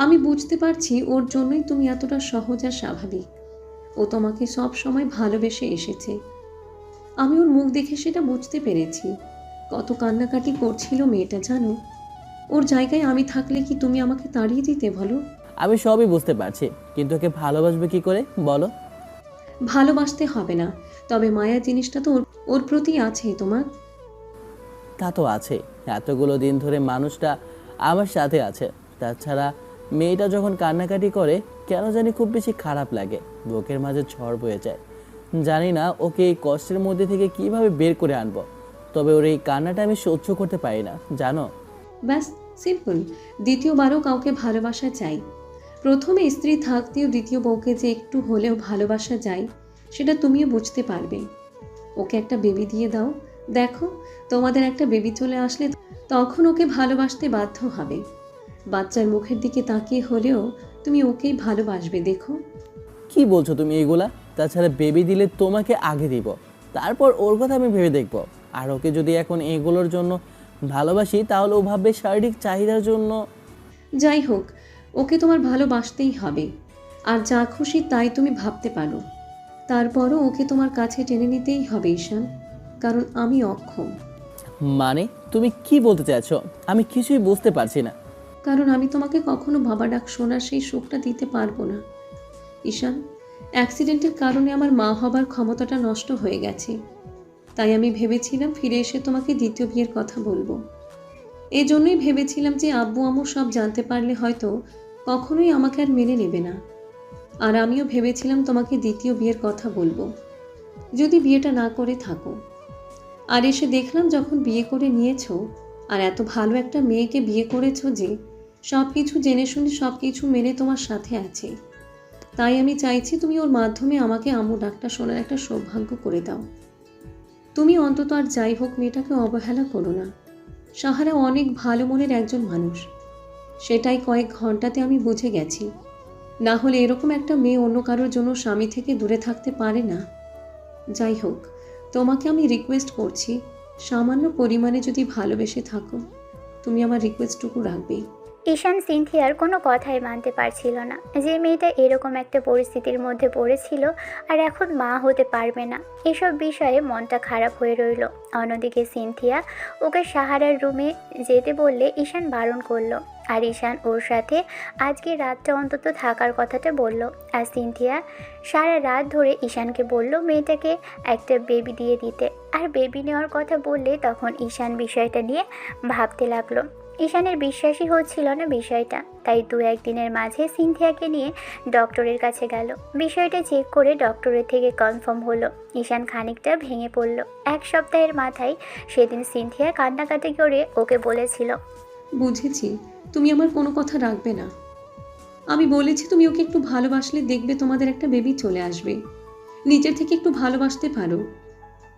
আমি বুঝতে পারছি ওর জন্যই তুমি এতটা সহজ আর স্বাভাবিক। ও তোমাকে সব সময় ভালোবেসে এসেছে। আমি ওর মুখ দেখে সেটা বুঝতে পেরেছি। কত কান্নাকাটি করছিল মেয়েটা জানো? ওর জায়গায় আমি থাকলে কি তুমি আমাকে তাড়িয়ে দিতে বলো? আমি সবই বুঝতে পারছি, কিন্তু ওকে ভালোবাসবে কি করে বলো? ভালোবাসতে হবে না, তবে মায়া জিনিসটা তো ওর প্রতি আছে তোমার। তা তো আছে, এতগুলো দিন ধরে মানুষটা আমার সাথে আছে। তাছাড়া মেয়েটা যখন কান্নাকাটি করে কেন জানি খুব বেশি খারাপ লাগে, বুকের মাঝে ঝড় বয়ে যায়। জানি না ওকে এই কষ্টের মধ্যে থেকে কিভাবে বের করে আনবো, তবে ওর এই কান্নাটা আমি সহ্য করতে পারি না, জানো। ব্যাস, সিম্পল। দ্বিতীয়বারও কাউকে ভালোবাসা চাই। প্রথমে স্ত্রী থাকতেও দ্বিতীয় বউকে যে একটু হলেও ভালোবাসা যায়, সেটা তুমিও বুঝতে পারবে। ওকে একটা বেবি দিয়ে দাও, দেখো তোমাদের একটা বেবি চলে আসলে তখন ওকে ভালোবাসতে বাধ্য হবে। বাচ্চার মুখের দিকে তাকিয়ে হলেও তুমি ওকেই ভালোবাসবে, দেখো। কি বলছো তুমি এইগুলা? তাছাড়া বেবি দিলে তোমাকে আগে দিব, তারপর ওর কথা আমি ভেবে দেখবো। আর ওকে যদি এখন এগুলোর জন্য ভালোবাসি, তাহলে ও ভাববে শারীরিক চাহিদার জন্য। যাই হোক, ওকে তোমার ভালোবাসতেই হবে। আর যা খুশি তাই তুমি ভাবতে পারো। তারপরও ওকে তোমার কাছে টেনে নিতেই হবে ঈশান, কারণ আমি অক্ষম। মানে তুমি কি বলতে চাইছো? আমি কিছুই বুঝতে পারছি না। কারণ আমি তোমাকে কখনো বাবা ডাক শোনার সেই সুখটা দিতে পারবো না ঈশান। অ্যাক্সিডেন্টের কারণে আমার মা হবার ক্ষমতাটা নষ্ট হয়ে গেছে, তাই আমি ভেবেছিলাম ফিরে এসে তোমাকে দ্বিতীয় বিয়ের কথা বলবো। এই জন্যই ভেবেছিলাম যে আব্বু আম্মু সব জানতে পারলে হয়তো কখনোই আমাকে আর মেনে নেবে না। আর আমিও ভেবেছিলাম তোমাকে দ্বিতীয় বিয়ের কথা বলবো, যদি বিয়েটা না করে থাকো। আর এসে দেখলাম যখন বিয়ে করে নিয়েছো, আর এত ভালো একটা মেয়েকে বিয়ে করেছো যে সব কিছু জেনে শুনে সব কিছু মেনে তোমার সাথে আছে। তাই আমি চাইছি তুমি ওর মাধ্যমে আমাকে আম্মু ডাকটা শোনার একটা সৌভাগ্য করে দাও। তুমি অন্তত আর যাই হোক মেয়েটাকে অবহেলা করো না। সাহারা অনেক ভালো মনের একজন মানুষ, সেটাই কয়েক ঘন্টাতে আমি বুঝে গেছি। না হলে এরকম একটা মেয়ে অন্য কারোর জন্য স্বামী থেকে দূরে থাকতে পারে না। যাই হোক, তোমাকে আমি রিকোয়েস্ট করছি, সামান্য পরিমাণে যদি ভালোবেসে থাকো, তুমি আমার রিকোয়েস্টটুকু রাখবে। ঈশান সিনথিয়ার কোনো কথাই মানতে পারছিল না যে মেয়েটা এরকম একটা পরিস্থিতির মধ্যে পড়েছিল আর এখন মা হতে পারবে না। এসব বিষয়ে মনটা খারাপ হয়ে রইল। অন্যদিকে সিনথিয়া ওকে সাহারার রুমে যেতে বললে ঈশান বারণ করলো, আর ঈশান ওর সাথে আজকে রাতটা অন্তত থাকার কথাটা বলল। আর সিনথিয়া সারা রাত ধরে ঈশানকে বলল মেয়েটাকে একটা বেবি দিয়ে দিতে। আর বেবি নেওয়ার কথা বললে তখন ঈশান বিষয়টা নিয়ে ভাবতে লাগলো। ঈশানের বিশ্বাসই হচ্ছিল না বিষয়টা, তাই 2-1 দিনের মাঝে সিনথিয়াকে নিয়ে ডক্টরের কাছে গেল। বিষয়টা চেক করে ডক্টরের থেকে কনফার্ম হলো। ঈশান খানিকটা ভেঙে পড়ল। 1 সপ্তাহের মাথায় সেদিন সিনথিয়া কান্নাকাটি করে ওকে বলেছিল, বুঝেছি, তুমি আমার কোনো কথা রাখবে না। আমি বলেছি তুমি ওকে একটু ভালোবাসলে দেখবে তোমাদের একটা বেবি চলে আসবে। নিজের থেকে একটু ভালোবাসতে পারো।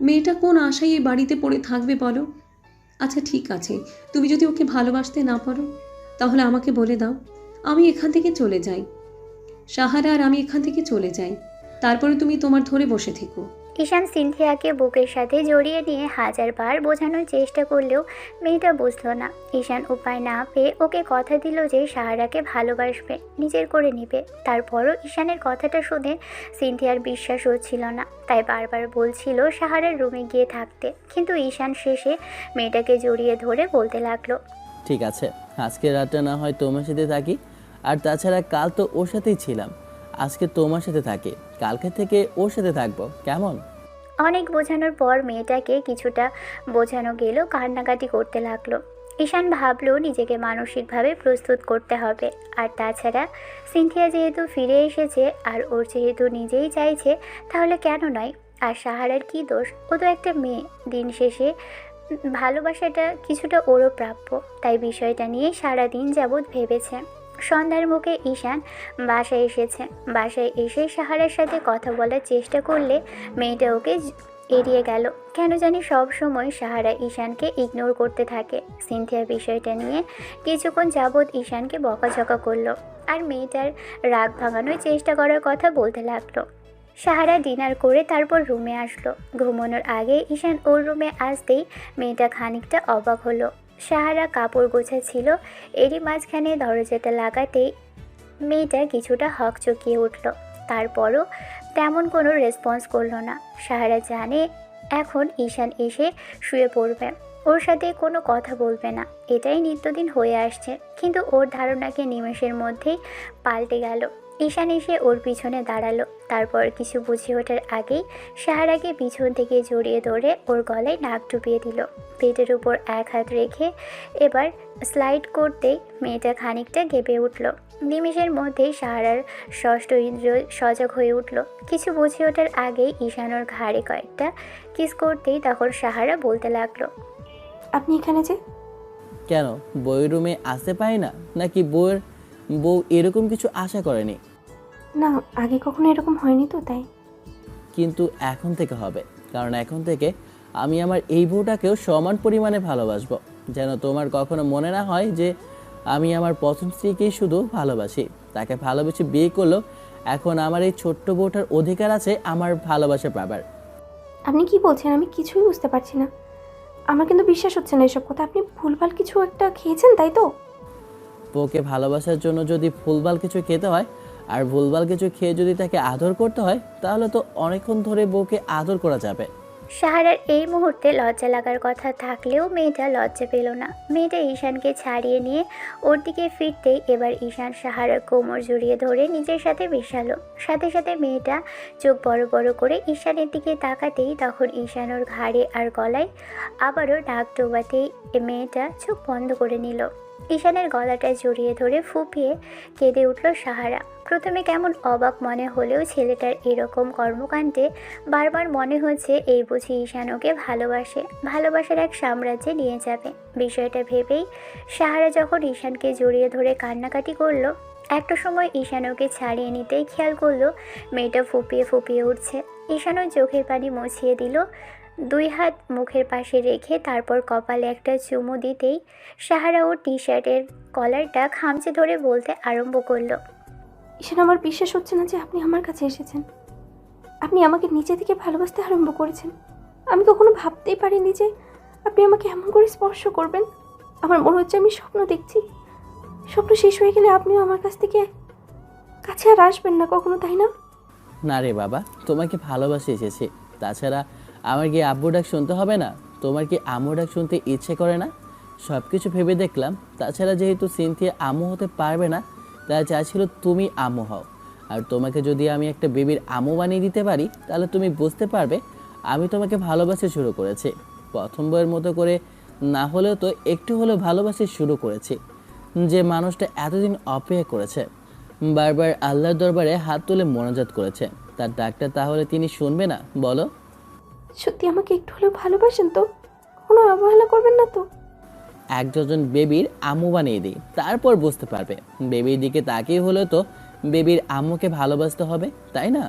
মেয়েটা কোন আশায় এই বাড়িতে পড়ে থাকবে বলো? আচ্ছা ঠিক আছে, তুমি যদি ওকে ভালোবাসতে না পারো তাহলে আমাকে বলে দাও, আমি এখান থেকে চলে যাই। সাহারা আর আমি এখান থেকে চলে যাই, তারপরে তুমি তোমার ধরে বসে থেকো। ঈশান সিনথিয়াকে বুকের সাথে জড়িয়ে নিয়ে 1000 বার বোঝানোর চেষ্টা করলেও মেয়েটা বুঝলো না। ঈশান উপায় না পেয়ে ওকে কথা দিল যে সাহারাকে ভালোবাসবে, নিজের করে নেবে। তারপরও ঈশানের কথাটা শুনে সিনথিয়ার বিশ্বাস হচ্ছিল না, তাই বারবার বলছিল সাহারার রুমে গিয়ে থাকতে। কিন্তু ঈশান শেষে মেয়েটাকে জড়িয়ে ধরে বলতে লাগলো, ঠিক আছে, আজকে রাতটা না হয় তোমার সাথে থাকি, আর তাছাড়া কাল তো ওর সাথেই ছিলাম। আজকে তোমার সাথে থাকি, কালকে থেকে ওর সাথে থাকবো, কেমন? অনেক বোঝানোর পর মেয়েটাকে কিছুটা বোঝানো গেল, কান্নাকাটি করতে লাগলো। ঈশান ভাবলো নিজেকে মানসিকভাবে প্রস্তুত করতে হবে। আর তাছাড়া সিনথিয়া যেহেতু ফিরে এসেছে আর ওর যেহেতু নিজেই চাইছে, তাহলে কেন নয়? আর সাহারার কি দোষ? ও তো একটা মেয়ে। দিন শেষে ভালোবাসাটা কিছুটা ওরও প্রাপ্য। তাই বিষয়টা নিয়ে সারাদিন যাবৎ ভেবেছে। সন্ধ্যার মুখে ঈশান বাসায় এসেছে। বাসায় এসে সাহারার সাথে কথা বলার চেষ্টা করলে মেয়েটা ওকে এড়িয়ে গেল। কেন জানি সব সময় সাহারা ঈশানকে ইগনোর করতে থাকে। সিনথিয়া বিষয়টা নিয়ে কিছুক্ষণ যাবৎ ঈশানকে বকাঝকা করলো আর মেয়েটার রাগ ভাঙানোর চেষ্টা করার কথা বলতে লাগলো। সাহারা ডিনার করে তারপর রুমে আসলো। ঘুমানোর আগে ঈশান ওর রুমে আসতেই মেয়েটা খানিকটা অবাক হলো। সাহারা কাপড় গোছাচ্ছিল, এরই মাঝখানে দরজাটা লাগাতেই মেয়েটা কিছুটা হকচকিয়ে উঠল। তারপরও তেমন কোনো রেসপন্স করলো না। সাহারা জানে এখন ঈশান এসে শুয়ে পড়বে। ওর সাথে কোনো কথা বলবে না, এটাই নিত্যদিন হয়ে আসছে। কিন্তু ওর ধারণাকে নিমেষের মধ্যেই পাল্টে গেল। ঈশান এসে ওর পিছনে দাঁড়ালো। তারপর কিছু বুঝে ওঠার আগেই সাহারাকে পিছন থেকে জড়িয়ে ধরে ওর গলায় নাক ডুবিয়ে দিল। পেটের উপর এক হাত রেখে এবার স্লাইড করতেই মেয়েটা খানিকটা কেঁপে উঠল। নিমেষের মধ্যেই সাহারার ষষ্ঠ ইন্দ্রিয় সজাগ হয়ে উঠল। কিছু বুঝে ওঠার আগেই ঈশান ওর ঘাড়ে কয়েকটা কিস করতেই তখন সাহারা বলতে লাগলো, আপনি এখানে যে? কেন, বইয়ের রুমে আসতে পারি না নাকি বউ এরকম কিছু আশা করেনি? না, আগে কখনো এরকম হয়নি তো, তাই। কিন্তু এখন থেকে হবে, কারণ এখন থেকে আমি আমার এই বউটাকেও সমান পরিমাণে ভালোবাসবো। যেন তোমার কখনো মনে না হয় যে আমি আমার পছন্দ স্ত্রীকেই শুধু ভালোবাসি। তাকে ভালোবেসে বিয়ে করলো, এখন আমার এই ছোট্ট বউটার অধিকার আছে আমার ভালোবাসা পাবার। আপনি কি বলছেন? আমি কিছুই বুঝতে পারছি না। আমার কিন্তু বিশ্বাস হচ্ছে না এসব কথা। আপনি ভুলভাল কিছু একটা খেয়েছেন, তাই তো? বউকে ভালোবাসার জন্য যদি ভুলভাল কিছু খেতে হয় আর ভুলভাল কিছু খেয়ে যদি তাকে আদর করতে হয়, তাহলে তো অনেকক্ষণ ধরে বউকে আদর করা যাবে। সাহারার এই মুহূর্তে লজ্জা লাগার কথা থাকলেও মেয়েটা লজ্জা পেল না। মেয়েটা ঈশানকে ছাড়িয়ে নিয়ে ওর দিকে ফিরতেই এবার ঈশান সাহারার কোমর জড়িয়ে ধরে নিজের সাথে মেশালো। সাথে সাথে মেয়েটা চোখ বড় বড় করে ঈশানের দিকে তাকাতেই তখন ঈশান ওর ঘাড়ে আর গলায় আবারও নাক ডোবাতেই মেয়েটা চোখ বন্ধ করে নিল। ঈশানের গলাটা জড়িয়ে ধরে ফুপিয়ে কেঁদে উঠল সাহারা। প্রথমে কেমন অবাক মনে হলেও ছেলেটার এরকম কর্মকাণ্ডে বারবার মনে হচ্ছে এই বুঝি ঈশান ওকে ভালোবাসে, ভালোবাসার এক সাম্রাজ্যে নিয়ে যাবে। বিষয়টা ভেবেই সাহারা যখন ঈশানকে জড়িয়ে ধরে কান্নাকাটি করলো, একটা সময় ঈশান ওকে ছাড়িয়ে নিতেই খেয়াল করলো মেয়েটা ফুপিয়ে ফুপিয়ে উঠছে। ঈশান ওর চোখের পানি মুছিয়ে দিল, দুই হাত মুখের পাশে রেখে তারপর কপালে একটা চুমু দিতেই সাহারা ওর টি শার্টের কলারটা খামচে ধরে বলতে আরম্ভ করলো, ঈশান, আমার বিশ্বাস হচ্ছে না যে আপনি আমার কাছে এসেছেন। আপনি আমাকে নিচে থেকে ভালোবাসতে আরম্ভ করেছেন। আমি কখনো ভাবতেই পারিনি যে আপনি আমাকে এমন করে স্পর্শ করবেন। আমার মনে হচ্ছে আমি স্বপ্ন দেখছি। স্বপ্ন শেষ হয়ে গেলে আপনিও আমার কাছ থেকে কাছে আর আসবেন না কখনো, তাই না? না রে বাবা, তোমাকে ভালোবাসে এসেছি। তাছাড়া আমার কি আব্বু ডাক শুনতে হবে না? তোমার কি আম্মু ডাক শুনতে ইচ্ছে করে না? সব কিছু ভেবে দেখলাম। তাছাড়া যেহেতু সিনথিয়া আম্মু হতে পারবে না, তাই চাইছিল তুমি আম্মু হও। আর তোমাকে যদি আমি একটা বেবির আম্মু বানিয়ে দিতে পারি, তাহলে তুমি বুঝতে পারবে আমি তোমাকে ভালোবাসতে শুরু করেছি। প্রথম বইয়ের মতো করে না হলেও তো একটু হলেও ভালোবাসতে শুরু করেছি। যে মানুষটা এতদিন অপেক্ষা করেছে, বারবার আল্লাহর দরবারে হাত তুলে মোনাজাত করেছে, তার ডাকটা তাহলে তিনি শুনবে না বলো? সত্যি আমাকে একটু হলেও ভালোবাসেন তো? কোনো অবহেলা করবেন না তো? একজন বেবির আম্মু বানিয়ে দিই, তারপর বুঝতে পারবে। বেবির দিকে তাকিয়ে হলেও তো বেবির আম্মুকে ভালোবাসতে হবে, তাই না?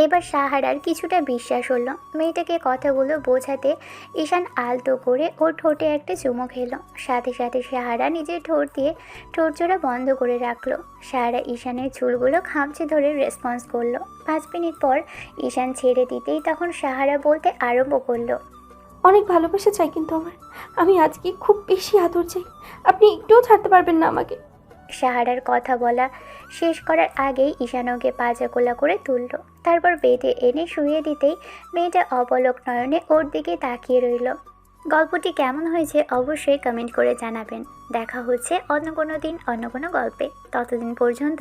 এবার সাহারার কিছুটা বিশ্বাস হলো। মেয়েটাকে কথাগুলো বোঝাতে ঈশান আলতো করে ওর ঠোঁটে একটা চুমু খেলো। সাথে সাথে সাহারা নিজের ঠোঁট দিয়ে ঠোঁট জোড়া বন্ধ করে রাখলো। সাহারা ঈশানের চুলগুলো খামচে ধরে রেসপন্স করলো। 5 মিনিট পর ঈশান ছেড়ে দিতেই তখন সাহারা বলতে আরম্ভ করলো, অনেক ভালোবাসা চাই কিন্তু আমি আজকে খুব বেশি আদর চাই। আপনি একটুও ছাড়তে পারবেন না আমাকে। সাহারার কথা বলা শেষ করার আগেই ঈশান ওকে পাজা কোলা করে তুলল। তারপর বেডে এনে শুয়ে দিতেই মেয়েটা অপলক নয়নে ওর দিকে তাকিয়ে রইল। গল্পটি কেমন হয়েছে অবশ্যই কমেন্ট করে জানাবেন। দেখা হচ্ছে অন্য কোনো দিন অন্য কোনো গল্পে। ততদিন পর্যন্ত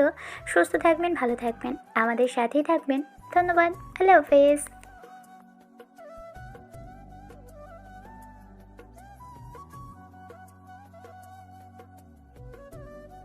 সুস্থ থাকবেন, ভালো থাকবেন, আমাদের সাথেই থাকবেন। ধন্যবাদ। আল্লাহ হাফেজ।